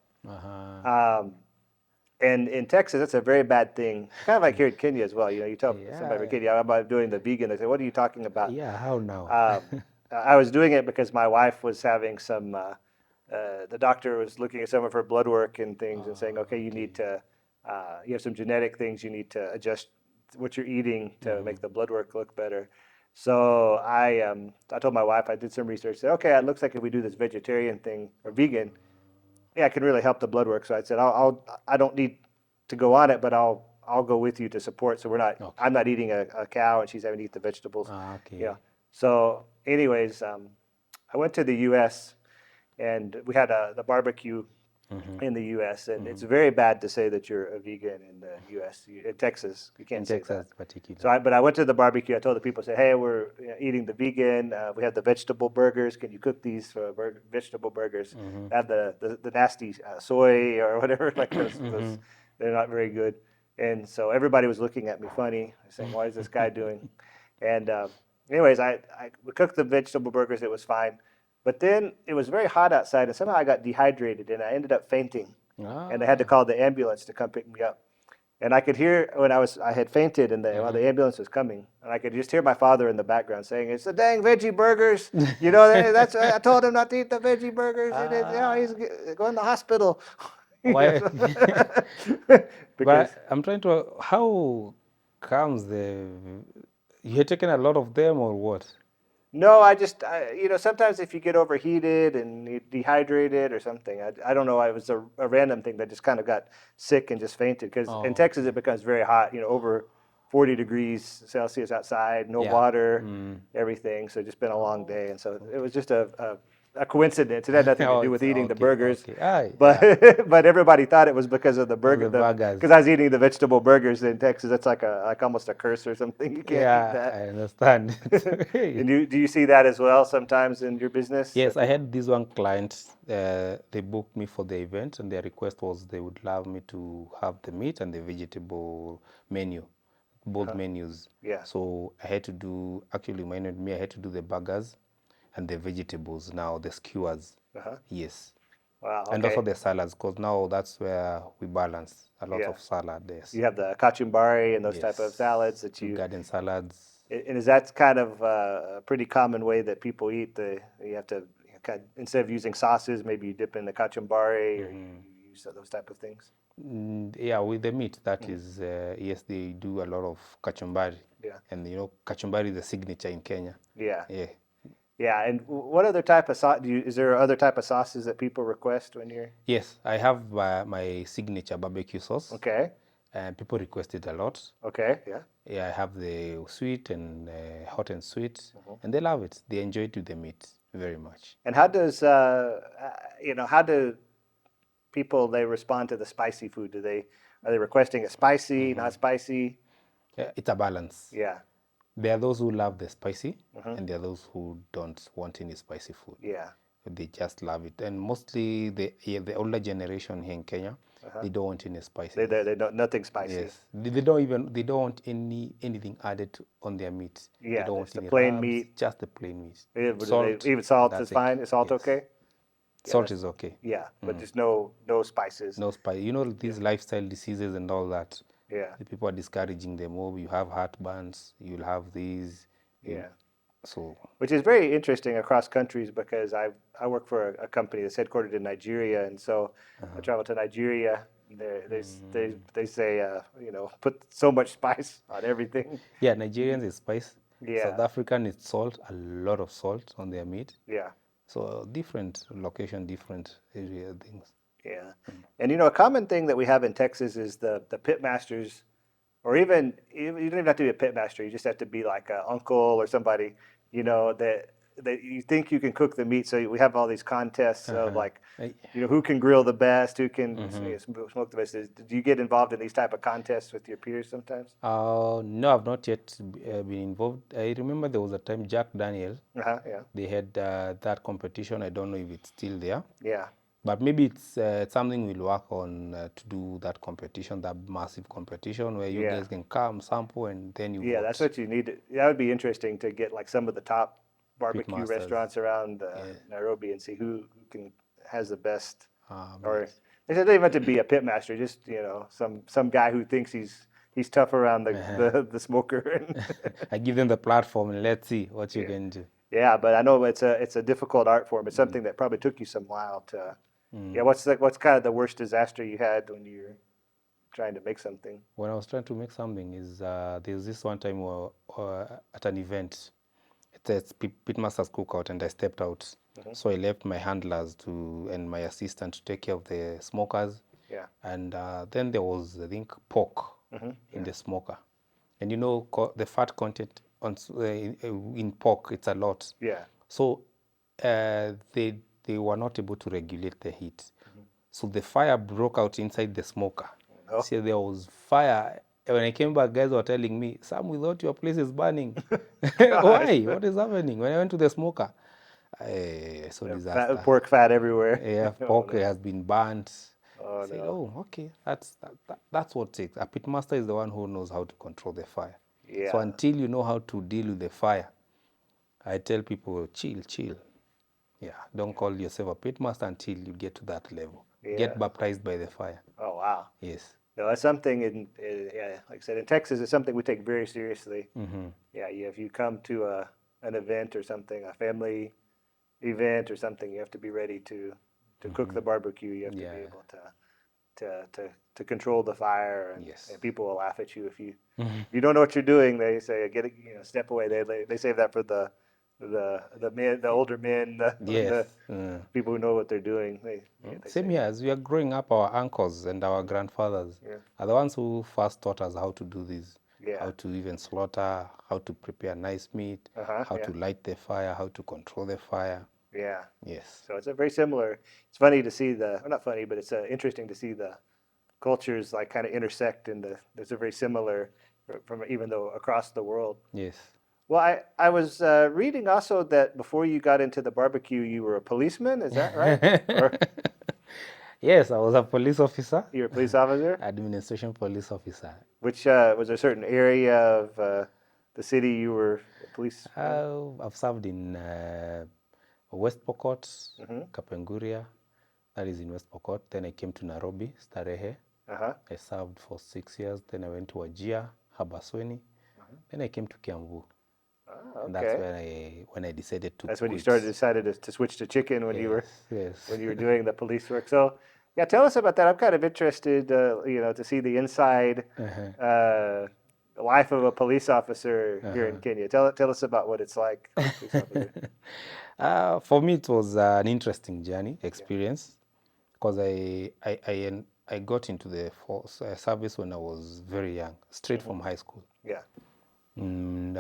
Speaker 1: And in Texas, that's a very bad thing. Kind of like here in Kenya as well. You tell somebody from
Speaker 2: Yeah,
Speaker 1: Kenya, I'm about doing the vegan. They say, "What are you talking about?"
Speaker 2: yeah. How now?
Speaker 1: I was doing it because my wife was having some. The doctor was looking at some of her blood work and things and saying, "Okay, you need to. You have some genetic things. You need to adjust what you're eating to make the blood work look better." So I told my wife, I did some research. Said, "Okay, it looks like if we do this vegetarian thing or vegan, yeah, it can really help the blood work." So I said, I don't need to go on it, but I'll go with you to support. So I'm not eating a cow and she's having to eat the vegetables.
Speaker 2: Okay.
Speaker 1: Yeah. So anyways, I went to the U.S. and we had the barbecue in the U.S. and it's very bad to say that you're a vegan in the U.S. In Texas, you can't
Speaker 2: In
Speaker 1: say
Speaker 2: Texas,
Speaker 1: that.
Speaker 2: particularly.
Speaker 1: So, but I went to the barbecue. I told the people, say, hey, we're eating the vegan. We have the vegetable burgers. Can you cook these vegetable burgers? I have the nasty soy or whatever, like those. They're not very good. And so everybody was looking at me funny, saying, what is this guy doing? And anyways, we cooked the vegetable burgers. It was fine. But then it was very hot outside, and somehow I got dehydrated, and I ended up fainting. And I had to call the ambulance to come pick me up. And I could hear when I had fainted, and while the ambulance was coming, and I could just hear my father in the background saying, "It's the dang veggie burgers." You know, that's I told him not to eat the veggie burgers. And he's going to the hospital.
Speaker 2: Why?
Speaker 1: Because
Speaker 2: But I'm trying to. How comes you had taken a lot of them or what?
Speaker 1: no, sometimes if you get overheated and you dehydrated or something, I don't know. It was a random thing that just kind of got sick and just fainted because in
Speaker 2: Oh,
Speaker 1: Texas it becomes very hot, over 40 degrees Celsius outside, no
Speaker 2: yeah.
Speaker 1: water, everything. So it's just been a long day. And so it was just a coincidence. It had nothing to
Speaker 2: Oh,
Speaker 1: do
Speaker 2: it's
Speaker 1: with eating the
Speaker 2: okay.
Speaker 1: burgers.
Speaker 2: Okay. Ah,
Speaker 1: But
Speaker 2: yeah.
Speaker 1: but everybody thought it was because of the burger,
Speaker 2: The burgers.
Speaker 1: because I was eating the vegetable burgers in Texas. That's like almost a curse or something. You can't eat
Speaker 2: Yeah,
Speaker 1: that.
Speaker 2: I understand.
Speaker 1: And do you see that as well sometimes in your business?
Speaker 2: Yes, I had this one client. They booked me for the event, and their request was they would love me to have the meat and the vegetable menu, both menus.
Speaker 1: Yeah.
Speaker 2: So I had to do, actually, minded me, I had to do the burgers and the vegetables now, the skewers.
Speaker 1: Uh-huh.
Speaker 2: Yes.
Speaker 1: Wow.
Speaker 2: And also
Speaker 1: Okay.
Speaker 2: the salads, because now that's where we balance a lot
Speaker 1: Yeah.
Speaker 2: of salad. Yes.
Speaker 1: You have the kachumbari and those type of salads
Speaker 2: Yes.
Speaker 1: that
Speaker 2: The
Speaker 1: you.
Speaker 2: garden salads.
Speaker 1: And is that kind of a pretty common way that people eat? You have to instead of using sauces, maybe you dip in the kachumbari or you use those type of things.
Speaker 2: Yeah, with the meat, that is, yes, they do a lot of kachumbari.
Speaker 1: Yeah.
Speaker 2: And kachumbari is the signature in Kenya.
Speaker 1: Yeah.
Speaker 2: Yeah.
Speaker 1: Yeah. And what other type of sauce is there other type of sauces that people request when you're?
Speaker 2: Yes, I have my signature barbecue sauce.
Speaker 1: Okay.
Speaker 2: And people request it a lot.
Speaker 1: Okay. Yeah.
Speaker 2: Yeah, I have the sweet and hot and sweet, and they love it. They enjoy it with the meat very much.
Speaker 1: And how does how do people they respond to the spicy food? Are they requesting it spicy, not spicy?
Speaker 2: It's a balance.
Speaker 1: Yeah.
Speaker 2: There are those who love the spicy, and there are those who don't want any spicy food.
Speaker 1: Yeah.
Speaker 2: They just love it, and mostly the older generation here in Kenya, they don't want any spicy.
Speaker 1: They don't nothing spicy.
Speaker 2: Yes, they don't want anything added on their meat.
Speaker 1: Yeah,
Speaker 2: They don't want
Speaker 1: it's the
Speaker 2: any
Speaker 1: plain
Speaker 2: rubs,
Speaker 1: meat.
Speaker 2: just the plain meat.
Speaker 1: Salt,
Speaker 2: Salt,
Speaker 1: even salt
Speaker 2: that's
Speaker 1: is fine.
Speaker 2: it.
Speaker 1: Is salt
Speaker 2: Yes.
Speaker 1: okay?
Speaker 2: Salt is okay.
Speaker 1: Yeah, but just no spices.
Speaker 2: No spice. These lifestyle diseases and all that.
Speaker 1: Yeah.
Speaker 2: The people are discouraging them. Oh, you have heartburns. You'll have these.
Speaker 1: Yeah.
Speaker 2: So.
Speaker 1: Which is very interesting across countries because I work for a company that's headquartered in Nigeria, and so I travel to Nigeria. They say put so much spice on everything.
Speaker 2: Yeah, Nigerians is spice.
Speaker 1: Yeah.
Speaker 2: South African is salt. A lot of salt on their meat.
Speaker 1: Yeah.
Speaker 2: So different location, different area things.
Speaker 1: Yeah. And a common thing that we have in Texas is the pit masters, or even you don't even have to be a pit master. You just have to be like an uncle or somebody, that you think you can cook the meat. So we have all these contests of like, who can grill the best, who can smoke the best. Do you get involved in these type of contests with your peers sometimes?
Speaker 2: No, I've not yet been involved. I remember there was a time Jack Daniel.
Speaker 1: Yeah.
Speaker 2: They had that competition. I don't know if it's still there.
Speaker 1: Yeah.
Speaker 2: But maybe it's something we'll work on to do that competition, that massive competition where you guys can come, sample, and then you vote.
Speaker 1: That's what you need. That would be interesting to get like some of the top barbecue
Speaker 2: Pitmasters.
Speaker 1: restaurants around Nairobi and see who has the best. Or it doesn't even have to be a pit master. Just some guy who thinks he's tough around the smoker.
Speaker 2: I give them the platform and let's see what you can do.
Speaker 1: Yeah, but I know it's a difficult art form. It's something that probably took you some while to. Yeah, what's kind of the worst disaster you had when you're trying to make something?
Speaker 2: When I was trying to make something is there's this one time at an event. It's Pitmaster's cookout, and I stepped out. So I left my handlers and my assistant to take care of the smokers.
Speaker 1: Yeah.
Speaker 2: And then there was, I think, pork in the smoker. And the fat content in pork, it's a lot.
Speaker 1: Yeah.
Speaker 2: So they they were not able to regulate the heat. So the fire broke out inside the smoker.
Speaker 1: Oh.
Speaker 2: See, there was fire. When I came back, guys were telling me, Sam, we thought your place is burning. Why? What is happening? When I went to the smoker, I saw disaster.
Speaker 1: Pork fat everywhere.
Speaker 2: Yeah, pork has been burnt.
Speaker 1: Oh,
Speaker 2: I said,
Speaker 1: no.
Speaker 2: oh, okay, that's what it takes. A pit master is the one who knows how to control the fire.
Speaker 1: Yeah.
Speaker 2: So until you know how to deal with the fire, I tell people, chill. Yeah, don't call yourself a pit master until you get to that level.
Speaker 1: Yeah.
Speaker 2: Get baptized by the fire.
Speaker 1: Oh, wow.
Speaker 2: Yes.
Speaker 1: No, that's something yeah, like I said, in Texas, it's something we take very seriously. Yeah, if you come to an event or something, a family event or something, you have to be ready to cook the barbecue. You have to be able to control the fire, and people will laugh at you if you don't know what you're doing. They say, get it, step away. They save that for the men, the older men, the people who know what they're doing. They
Speaker 2: Same here. As we are growing up, our uncles and our grandfathers are the ones who first taught us how to do this. How to even slaughter, how to prepare nice meat, how to light the fire, how to control the fire.
Speaker 1: Yeah.
Speaker 2: Yes.
Speaker 1: So it's a very similar. It's funny to see well, not funny, but it's interesting to see the cultures like kind of intersect, and there's a very similar from even though across the world.
Speaker 2: Yes.
Speaker 1: Well, I was reading also that before you got into the barbecue, you were a policeman. Is that right? Or
Speaker 2: yes, I was a police officer.
Speaker 1: you're a police officer?
Speaker 2: Administration police officer.
Speaker 1: Which was there a certain area of the city you were a police?
Speaker 2: I've served in West Pokot, Kapenguria, that is in West Pokot. Then I came to Nairobi, Starehe. I served for 6 years. Then I went to Wajir, Habasweni. Then I came to Kiambu.
Speaker 1: Okay.
Speaker 2: And that's when I decided to.
Speaker 1: That's when you
Speaker 2: quit.
Speaker 1: decided to switch to chicken when you were
Speaker 2: Yes.
Speaker 1: when you were doing the police work. So, yeah, tell us about that. I'm kind of interested, to see the inside life of a police officer here in Kenya. Tell us about what it's like.
Speaker 2: For me, it was an interesting journey experience because I got into the service when I was very young, straight from high school.
Speaker 1: Yeah.
Speaker 2: And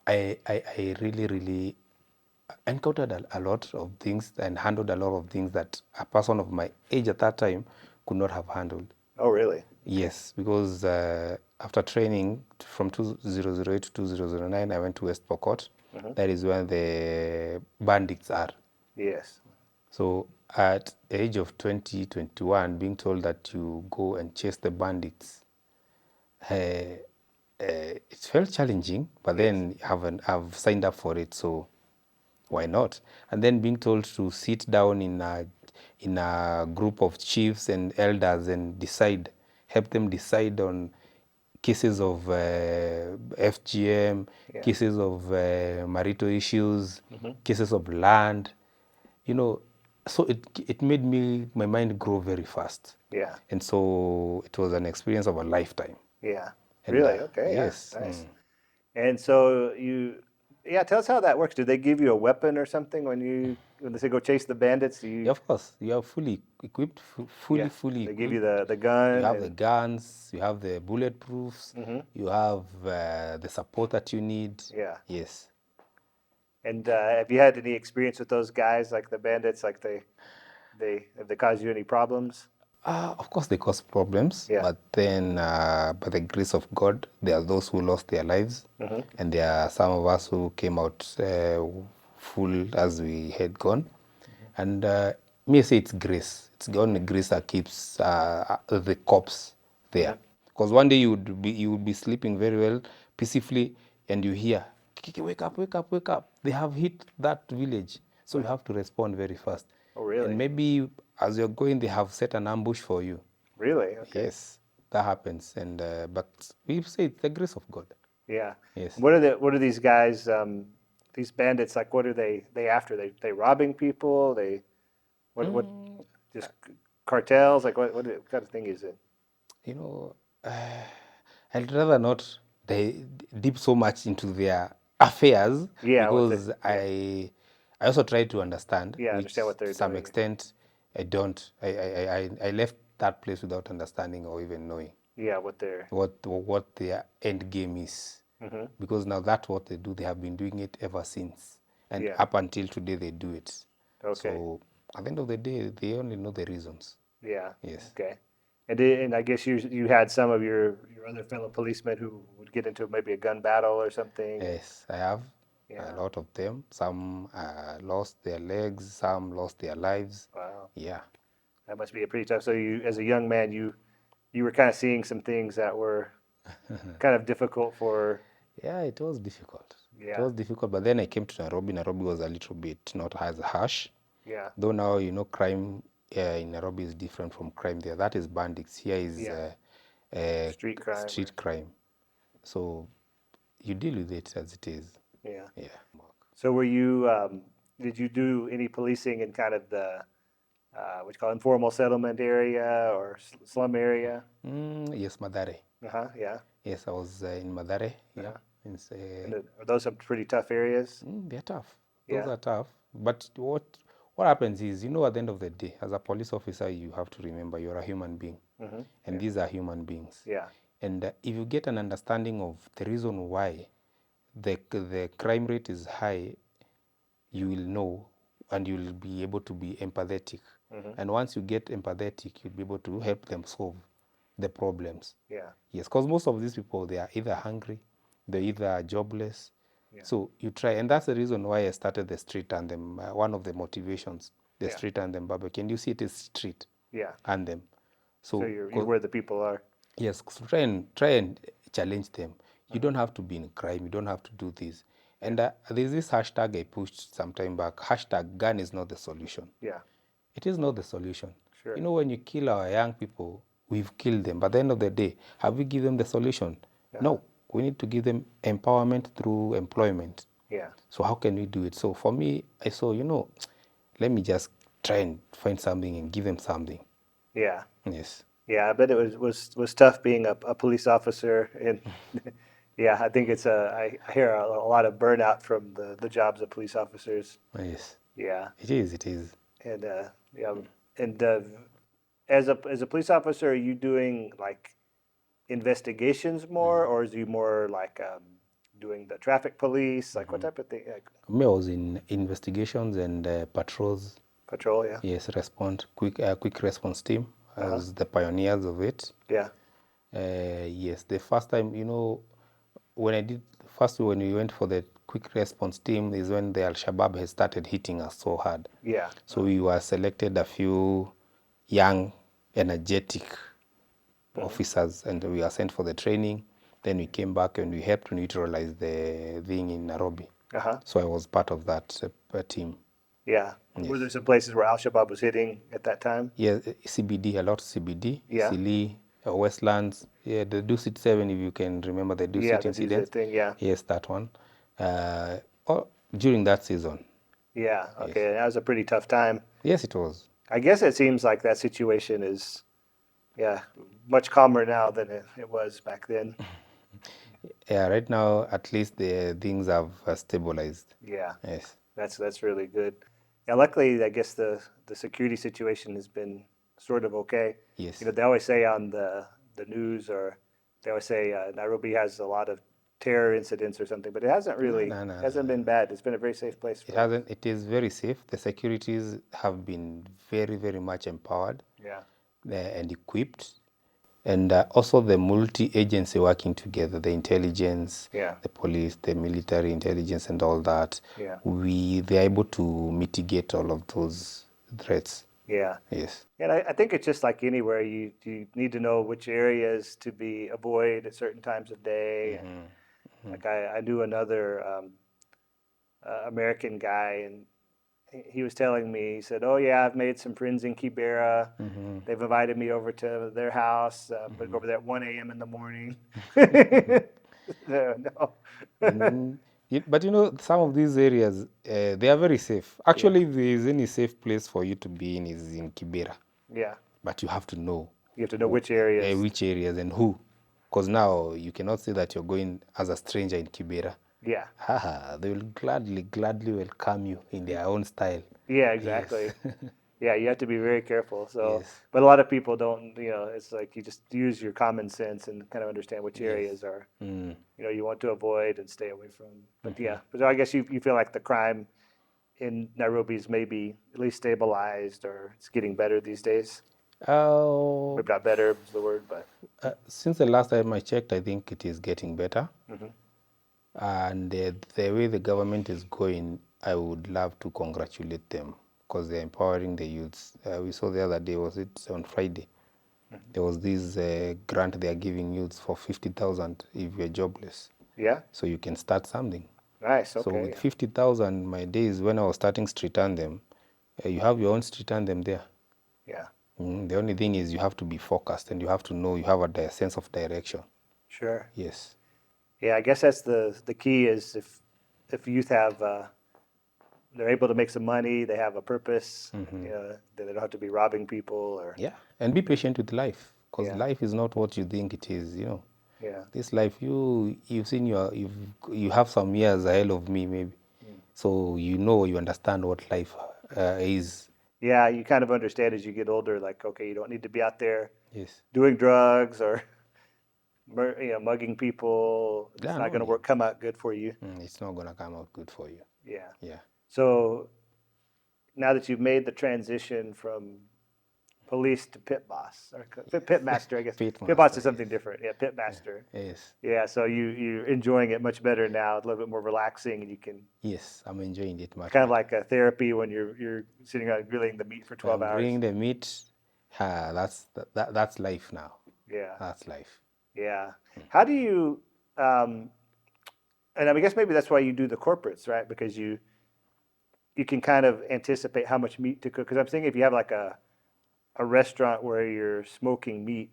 Speaker 2: I really encountered a lot of things and handled a lot of things that a person of my age at that time could not have handled.
Speaker 1: Oh, really?
Speaker 2: Yes, because after training from 2008 to 2009, I went to West Pokot. That is where the bandits are. Yes. So at the age of 20, 21, being told that you go and chase the bandits, it felt challenging, but then I've signed up for it, so why not? And then being told to sit down in a group of chiefs and elders and help them decide on cases of FGM, cases of marital issues, cases of land, so it made my mind grow very fast. Yeah. And so it was an experience of a lifetime. Yeah. And really? Okay. Yes. Yeah. Nice. And so tell us how that works. Do they give you a weapon or something when they say go chase the bandits? Yeah, of course. You are fully equipped, fully equipped. They give you the gun. You have the guns, you have the bulletproofs, you have the support that you need. Yeah. Yes. And have you had any experience with those guys, like the bandits, like have they caused you any problems? Of course, they cause problems, but then by the grace of God, there are those who lost their lives, and there are some of us who came out full as we had gone. And me, I say it's grace. It's only grace that keeps the cops there. Because one day you would be sleeping very well, peacefully, and you hear, Kiki, wake up, wake up, wake up. They have hit that village. So you have to respond very fast. Oh, really? And maybe as you're going, they have set an ambush for you. Really? Okay. Yes, that happens. And but we say it's the grace of God. Yeah. Yes. What are these guys? These bandits? Like, what are they after? They robbing people? What? Just cartels? Like, what kind of thing is it? I'd rather not dip so much into their affairs. Yeah. Because I also try to understand. Yeah, understand what they're doing. To some extent, I don't. I left that place without understanding or even knowing. Yeah, what their end game is. Because now that's what they do. They have been doing it ever since, and up until today they do it.
Speaker 1: Okay.
Speaker 2: So at the end of the day, they only know the reasons.
Speaker 1: Yeah.
Speaker 2: Yes.
Speaker 1: Okay. And I guess you had some of your other fellow policemen who would get into maybe a gun battle or something.
Speaker 2: Yes, I have a
Speaker 1: Yeah.
Speaker 2: lot of them. Some lost their legs, some lost their lives.
Speaker 1: Wow.
Speaker 2: Yeah.
Speaker 1: That must be a pretty tough. So you, as a young man, you were kind of seeing some things that were kind of difficult for.
Speaker 2: Yeah, it was difficult. It
Speaker 1: Yeah.
Speaker 2: was difficult, but then I came to Nairobi. Nairobi was a little bit not as harsh.
Speaker 1: Yeah.
Speaker 2: Though now, crime in Nairobi is different from crime there. That is bandits. Here is
Speaker 1: Yeah. Street crime. Or,
Speaker 2: street crime. So you deal with it as it is.
Speaker 1: yeah.
Speaker 2: Yeah.
Speaker 1: So were you? Did you do any policing in kind of the what you call informal settlement area or slum area?
Speaker 2: Yes, Madare.
Speaker 1: Uh-huh. Yeah.
Speaker 2: Yes, I was in Madare. Yeah.
Speaker 1: Uh-huh.
Speaker 2: In,
Speaker 1: And are those some pretty tough areas?
Speaker 2: they're tough. Those
Speaker 1: Yeah.
Speaker 2: are tough. But what happens is, at the end of the day, as a police officer, you have to remember you're a human being,
Speaker 1: Mm-hmm.
Speaker 2: and these are human beings.
Speaker 1: Yeah.
Speaker 2: And if you get an understanding of the reason why the crime rate is high, you will know, and you will be able to be empathetic. And once you get empathetic, you'll be able to help them solve the problems.
Speaker 1: Yeah.
Speaker 2: Yes, because most of these people, they are either hungry, they're either jobless.
Speaker 1: Yeah.
Speaker 2: So you try, and that's the reason why I started the street anthem. One of the motivations, the
Speaker 1: Yeah.
Speaker 2: street anthem barbecue. And you see it is street
Speaker 1: Yeah.
Speaker 2: anthem.
Speaker 1: So you're where the people are.
Speaker 2: yes, so try and challenge them. You don't have to be in crime. You don't have to do this. And there's this hashtag I pushed some time back. Hashtag gun is not the solution.
Speaker 1: Yeah.
Speaker 2: It is not the solution.
Speaker 1: Sure.
Speaker 2: When you kill our young people, we've killed them. But at the end of the day, have we given them the solution? No. We need to give them empowerment through employment.
Speaker 1: Yeah.
Speaker 2: So how can we do it? So for me, I saw, let me just try and find something and give them something.
Speaker 1: Yeah.
Speaker 2: Yes.
Speaker 1: Yeah. I bet it was tough being a police officer, and yeah, I think I hear a lot of burnout from the jobs of police officers.
Speaker 2: Yes.
Speaker 1: Yeah.
Speaker 2: It is. It is.
Speaker 1: And yeah, and as a police officer, are you doing like investigations more, or is you more like doing the traffic police? Like what type of thing? Like
Speaker 2: Me, I was in investigations and patrols.
Speaker 1: patrol? Yeah.
Speaker 2: Yes, quick response team. I was the pioneers of it.
Speaker 1: Yeah.
Speaker 2: Yes, the first time, when we went for the quick response team is when the Al-Shabaab has started hitting us so hard.
Speaker 1: Yeah.
Speaker 2: So we were selected a few young, energetic officers, and we were sent for the training. Then we came back and we helped to neutralize the thing in Nairobi.
Speaker 1: Uh-huh.
Speaker 2: So I was part of that team.
Speaker 1: Yeah. Were there some places where Al-Shabaab was hitting at that time?
Speaker 2: Yeah, CBD, a lot of CBD,
Speaker 1: Yeah.
Speaker 2: Sili, Westlands. Yeah, the Dusit 7, if you can remember the Dusit
Speaker 1: Yeah, the
Speaker 2: incident.
Speaker 1: Dusit thing, yeah.
Speaker 2: Yes, that one. During that season.
Speaker 1: Yeah. Okay. That was a pretty tough time.
Speaker 2: Yes, it was.
Speaker 1: I guess it seems like that situation is, yeah, much calmer now than it was back then.
Speaker 2: Yeah, right now, at least the things have stabilized.
Speaker 1: Yeah.
Speaker 2: Yes.
Speaker 1: That's really good. Yeah, luckily, I guess the security situation has been sort of okay.
Speaker 2: Yes.
Speaker 1: They always say on the news, or they always say Nairobi has a lot of terror incidents or something, but it hasn't really hasn't been bad. It's been a very safe place.
Speaker 2: It hasn't. It is very safe. The securities have been very, very much empowered.
Speaker 1: Yeah.
Speaker 2: And equipped. And also the multi-agency working together, the intelligence,
Speaker 1: Yeah.
Speaker 2: the police, the military intelligence, and all that.
Speaker 1: Yeah.
Speaker 2: They're able to mitigate all of those threats.
Speaker 1: Yeah.
Speaker 2: Yes.
Speaker 1: And I think it's just like anywhere, you need to know which areas to be avoid at certain times of day. And like I knew another American guy, and he was telling me, he said, "Oh yeah, I've made some friends in Kibera. They've invited me over to their house, but over there at 1 a.m. in the morning." No.
Speaker 2: But some of these areas, they are very safe. Actually, if there is any safe place for you to be in is in Kibera.
Speaker 1: Yeah.
Speaker 2: But you have to know.
Speaker 1: You have to know which areas.
Speaker 2: Which areas and who. Because now you cannot say that you're going as a stranger in Kibera.
Speaker 1: Yeah.
Speaker 2: They will gladly welcome you in their own style.
Speaker 1: Yeah, exactly.
Speaker 2: Yes.
Speaker 1: Yeah, you have to be very careful. So,
Speaker 2: Yes.
Speaker 1: but a lot of people don't. It's like you just use your common sense and kind of understand which areas are, you want to avoid and stay away from. But yeah, but I guess you feel like the crime in Nairobi is maybe at least stabilized or it's getting better these days?
Speaker 2: Uh,
Speaker 1: Maybe not better is the word, but
Speaker 2: since the last time I checked, I think it is getting better.
Speaker 1: mm-hmm.
Speaker 2: And the way the government is going, I would love to congratulate them because they're empowering the youths. We saw the other day, was it on Friday? Mm-hmm. There was this grant they are giving youths for 50,000 if you're jobless.
Speaker 1: Yeah.
Speaker 2: So you can start something.
Speaker 1: Nice.
Speaker 2: So
Speaker 1: Okay.
Speaker 2: with 50,000, my days when I was starting street anthem, you have your own street anthem there.
Speaker 1: Yeah.
Speaker 2: The only thing is you have to be focused and you have to know you have a sense of direction.
Speaker 1: Sure.
Speaker 2: Yes.
Speaker 1: Yeah. I guess that's the key is if youth have they're able to make some money, they have a purpose. You know, they don't have to be robbing people or
Speaker 2: Yeah, and be patient with life because
Speaker 1: Yeah.
Speaker 2: life is not what you think it is. You know,
Speaker 1: yeah.
Speaker 2: this life you've seen you have some years ahead of me maybe, so you understand what life is.
Speaker 1: Yeah, you kind of understand as you get older, like, okay, you don't need to be out there
Speaker 2: Yes.
Speaker 1: doing drugs or mugging people. It's
Speaker 2: Yeah,
Speaker 1: not
Speaker 2: no,
Speaker 1: going to come out good for you.
Speaker 2: it's not gonna come out good for you.
Speaker 1: Yeah.
Speaker 2: Yeah.
Speaker 1: So now that you've made the transition from police to pit boss or pit master, I guess.
Speaker 2: Pit
Speaker 1: Pit boss
Speaker 2: master,
Speaker 1: is something different. Yeah, pit master.
Speaker 2: Yes.
Speaker 1: Yeah. So you're enjoying it much better now. It's a little bit more relaxing, and you can
Speaker 2: Yes, I'm enjoying it much
Speaker 1: kind of
Speaker 2: better.
Speaker 1: like a therapy when you're sitting around grilling the meat for 12
Speaker 2: I'm
Speaker 1: hours.
Speaker 2: bringing the meat. That's life now.
Speaker 1: Yeah.
Speaker 2: That's life.
Speaker 1: Yeah. How do you, and I guess maybe that's why you do the corporates, right? Because you can kind of anticipate how much meat to cook. Because I'm thinking if you have like a restaurant where you're smoking meat,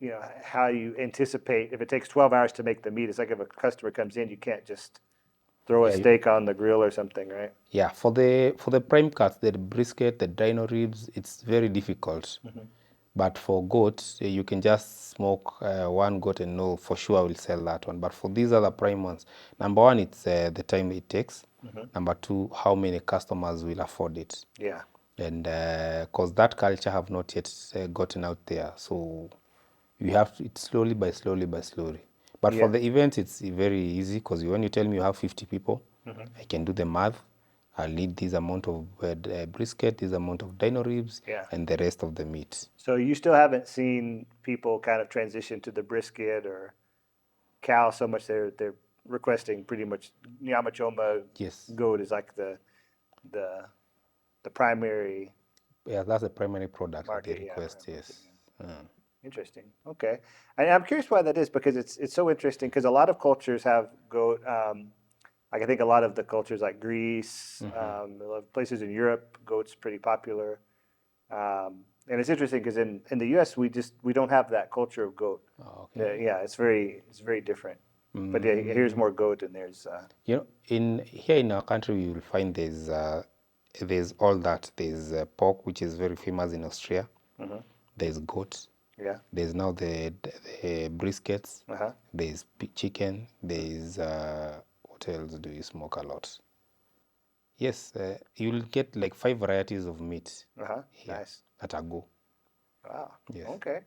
Speaker 1: you know, how you anticipate if it takes 12 hours to make the meat. It's like if a customer comes in, you can't just throw a
Speaker 2: Yeah,
Speaker 1: steak on the grill or something, right?
Speaker 2: Yeah, for the prime cuts, the brisket, the dino ribs, it's very difficult. But for goat, you can just smoke one goat and know for sure I will sell that one. But for these other prime ones, number one, it's the time it takes. Number two, how many customers will afford it.
Speaker 1: Yeah.
Speaker 2: And because that culture have not yet gotten out there, so you have to, it's slowly by slowly by slowly. But for
Speaker 1: Yeah.
Speaker 2: the event, it's very easy because when you tell me you have 50 people, I can do the math. I'll need this amount of brisket, this amount of dino ribs,
Speaker 1: Yeah.
Speaker 2: and the rest of the meat.
Speaker 1: So you still haven't seen people kind of transition to the brisket or cow so much. They're requesting pretty much nyama choma.
Speaker 2: Yes.
Speaker 1: Goat is like the primary
Speaker 2: Yeah, that's the primary product that they
Speaker 1: market. Yeah.
Speaker 2: request,
Speaker 1: Primary
Speaker 2: yes.
Speaker 1: market. Interesting. Okay. I'm curious why that is because it's so interesting because a lot of cultures have goat. Like I think a lot of the cultures like Greece, a lot of places in Europe, goat's pretty popular. And it's interesting because in the U.S. we don't have that culture of goat.
Speaker 2: Oh, okay.
Speaker 1: Yeah, it's very different. But yeah, here's more goat and there's
Speaker 2: You know, here in our country, you will find there's all that. There's pork, which is very famous in Austria. There's goat.
Speaker 1: yeah.
Speaker 2: There's now the briskets.
Speaker 1: Uh-huh.
Speaker 2: There's chicken. There's what else do you smoke a lot? Yes, you'll get like 5 varieties of meat
Speaker 1: Uh-huh.
Speaker 2: here
Speaker 1: Nice.
Speaker 2: at a go.
Speaker 1: Wow.
Speaker 2: Yes.
Speaker 1: Okay.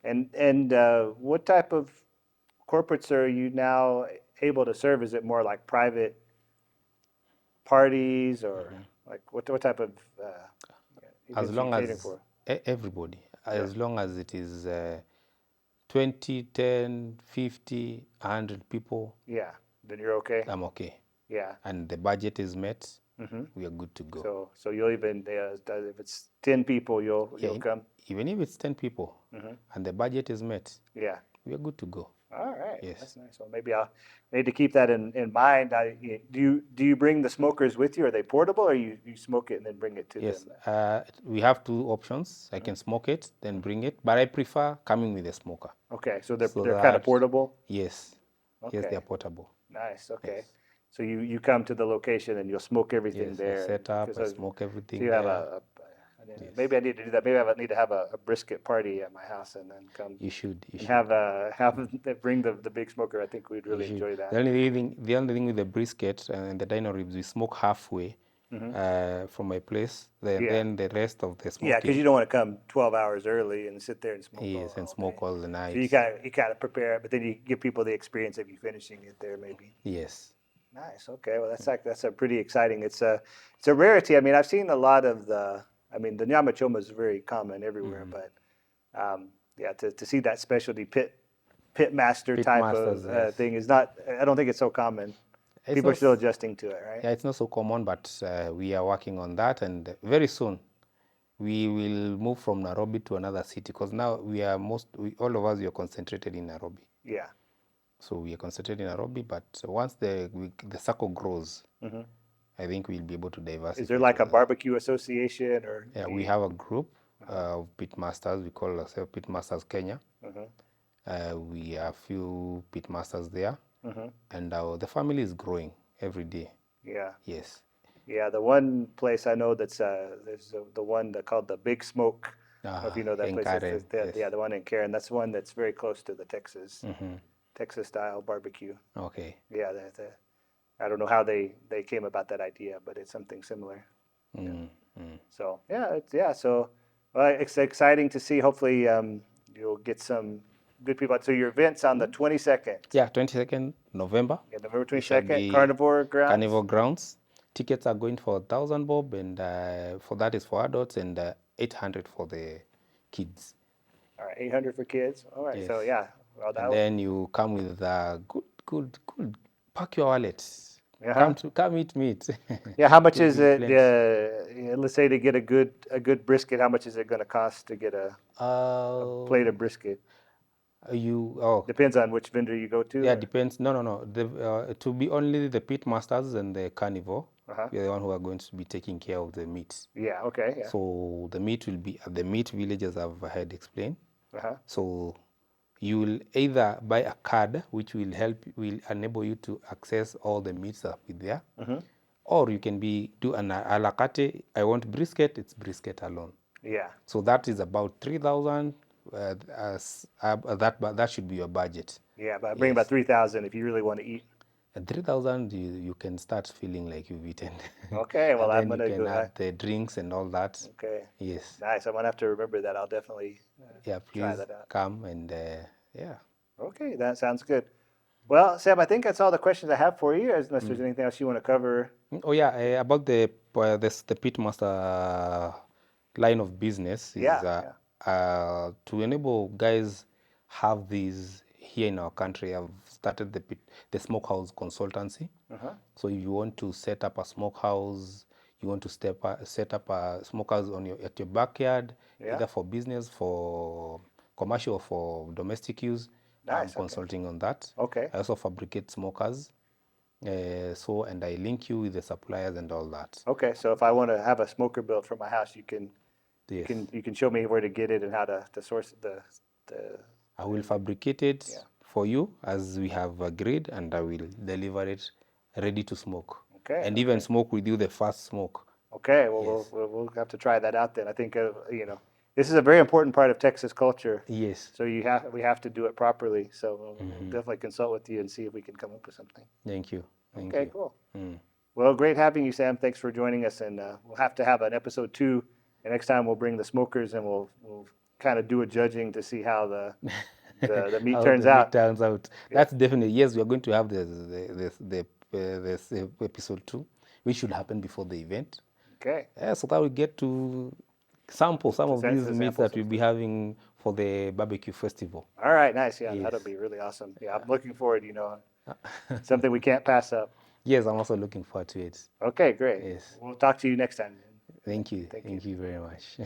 Speaker 1: And what type of corporates are you now able to serve? Is it more like private parties or like what type of
Speaker 2: As
Speaker 1: events are you
Speaker 2: long
Speaker 1: catering
Speaker 2: as
Speaker 1: for?
Speaker 2: everybody, as long as it is 20, 10, 50, 100 people,
Speaker 1: Yeah. Then you're okay.
Speaker 2: I'm okay.
Speaker 1: Yeah.
Speaker 2: And the budget is met, we are good to go.
Speaker 1: So you'll even if it's 10 people, you'll come.
Speaker 2: Even if it's 10 people and the budget is met,
Speaker 1: Yeah.
Speaker 2: we are good to go.
Speaker 1: All right.
Speaker 2: Yes.
Speaker 1: That's nice. Well, maybe I'll need to keep that in mind. Do you bring the smokers with you? Are they portable, or you smoke it and then bring it to
Speaker 2: Yes,
Speaker 1: them?
Speaker 2: we have 2 options. I can smoke it, then bring it, but I prefer coming with a smoker.
Speaker 1: Okay. So
Speaker 2: So
Speaker 1: they're kind of
Speaker 2: that,
Speaker 1: portable.
Speaker 2: yes, yes,
Speaker 1: Okay.
Speaker 2: they're portable.
Speaker 1: Nice. Okay.
Speaker 2: Yes.
Speaker 1: So you come to the location and you'll smoke everything
Speaker 2: Yes, I
Speaker 1: there.
Speaker 2: set up, I
Speaker 1: So
Speaker 2: smoke everything
Speaker 1: you have
Speaker 2: there.
Speaker 1: maybe I need to do that. Maybe I need to have a brisket party at my house and then come
Speaker 2: You should,
Speaker 1: and have bring the big smoker. I think we'd
Speaker 2: you
Speaker 1: really
Speaker 2: should.
Speaker 1: enjoy that.
Speaker 2: The only thing with the brisket and the dino ribs, we smoke halfway from my place. Then the rest of the
Speaker 1: Yeah, because
Speaker 2: smoking,
Speaker 1: you don't want to come 12 hours early and sit there and smoke
Speaker 2: yes, and
Speaker 1: all
Speaker 2: smoke
Speaker 1: day.
Speaker 2: all the
Speaker 1: So
Speaker 2: night.
Speaker 1: you kind of prepare it, but then you give people the experience of you finishing it there, maybe.
Speaker 2: Yes.
Speaker 1: Nice. Okay. Well, that's a pretty exciting. It's a rarity. I mean, I've seen a lot of the. I mean, the nyama choma is very common everywhere, but yeah, to see that specialty pit master
Speaker 2: Pit
Speaker 1: type
Speaker 2: masters,
Speaker 1: of
Speaker 2: yes.
Speaker 1: thing is not. I don't think it's so common.
Speaker 2: It's
Speaker 1: People are
Speaker 2: not,
Speaker 1: still adjusting to it, right?
Speaker 2: yeah, it's not so common, but we are working on that, and very soon we will move from Nairobi to another city because now all of us we are concentrated in Nairobi.
Speaker 1: Yeah.
Speaker 2: So we are concentrated in Nairobi, but once the circle grows, I think we'll be able to diversify.
Speaker 1: Is there like
Speaker 2: to
Speaker 1: a barbecue association or?
Speaker 2: Yeah, we have a group of pit masters. We call ourselves Pit Masters Kenya. We have a few pit masters there, and the family is growing every day.
Speaker 1: Yeah.
Speaker 2: Yes.
Speaker 1: Yeah, the one place I know that's there's the one called the Big Smoke. I don't know if you know that
Speaker 2: in
Speaker 1: place.
Speaker 2: Karen, yes.
Speaker 1: Yeah, the one in Karen. That's one that's very close to the Texas style barbecue.
Speaker 2: Okay.
Speaker 1: Yeah, I don't know how they came about that idea, but it's something similar. So yeah. So well, it's exciting to see. Hopefully, you'll get some good people. So your event's on the 22nd.
Speaker 2: Yeah, 22nd November.
Speaker 1: Yeah, November
Speaker 2: It shall
Speaker 1: 22nd,
Speaker 2: be
Speaker 1: Carnivore Grounds.
Speaker 2: Carnival Grounds. Tickets are going for 1,000 bob, and for that is for adults, and 800 for the kids.
Speaker 1: All right, 800 for kids. All right,
Speaker 2: Yes.
Speaker 1: so yeah. Well,
Speaker 2: And then you come with good. Pack your wallet. Come eat meat.
Speaker 1: Yeah, how much
Speaker 2: Will
Speaker 1: is
Speaker 2: be
Speaker 1: it?
Speaker 2: plenty.
Speaker 1: Let's say to get a good brisket, how much is it going to cost to get a plate of brisket? Depends on which vendor you go to.
Speaker 2: Yeah,
Speaker 1: or?
Speaker 2: depends. No. To be only the pit masters and the carnivore, we are the one who are going to be taking care of the meat.
Speaker 1: Yeah. Okay. Yeah.
Speaker 2: So the meat will be at the meat villages I've had explained. So you will either buy a card which will enable you to access all the meats that will be there, or you can do an a la carte. I want brisket. It's brisket alone.
Speaker 1: Yeah.
Speaker 2: So that is about 3,000. That should be your budget.
Speaker 1: Yeah, but bring about 3,000 if you really want to eat.
Speaker 2: At 3,000, you can start feeling like you've eaten.
Speaker 1: Okay, well, I'm
Speaker 2: and then
Speaker 1: gonna
Speaker 2: you can
Speaker 1: go.
Speaker 2: add the drinks and all that.
Speaker 1: Okay.
Speaker 2: Yes.
Speaker 1: Nice. I'm gonna have to remember that. I'll definitely
Speaker 2: Yeah,
Speaker 1: try
Speaker 2: please
Speaker 1: that out.
Speaker 2: come and yeah.
Speaker 1: Okay, that sounds good. Well, Sam, I think that's all the questions I have for you. Unless there's anything else you want to cover.
Speaker 2: Oh yeah, about the pitmaster line of business is to enable guys have these here in our country. I've started the smokehouse consultancy. So if you want to set up a smokehouse, you want to set up a smokehouse at your backyard, either for business, for commercial, or for domestic use. I'm consulting on that.
Speaker 1: Okay.
Speaker 2: I also fabricate smokers. And I link you with the suppliers and all that.
Speaker 1: Okay, so if I want to have a smoker built for my house, you can
Speaker 2: Yes.
Speaker 1: you can show me where to get it and how to source the
Speaker 2: I will fabricate it for you as we have agreed, and I will deliver it ready to smoke.
Speaker 1: Okay.
Speaker 2: And even smoke with you the first smoke.
Speaker 1: Okay, well, we'll have to try that out then. I think this is a very important part of Texas culture.
Speaker 2: Yes.
Speaker 1: So we have to do it properly. So we'll definitely consult with you and see if we can come up with something.
Speaker 2: Thank you. Thank
Speaker 1: okay,
Speaker 2: you.
Speaker 1: Cool. Well, great having you, Sam. Thanks for joining us, and we'll have to have an episode 2. And next time we'll bring the smokers and we'll kind of do a judging to see how the meat turns out.
Speaker 2: That's definitely, yes. We are going to have this episode 2, which should happen before the event.
Speaker 1: Okay.
Speaker 2: Yeah, so that we get to sample some of these meats that we'll be having for the barbecue festival.
Speaker 1: All right, nice. Yeah,
Speaker 2: yes.
Speaker 1: That'll be really awesome. Yeah, I'm looking forward. Something we can't pass up.
Speaker 2: Yes, I'm also looking forward to it.
Speaker 1: Okay, great.
Speaker 2: Yes.
Speaker 1: We'll talk to you next time.
Speaker 2: Thank you. Thank you very much.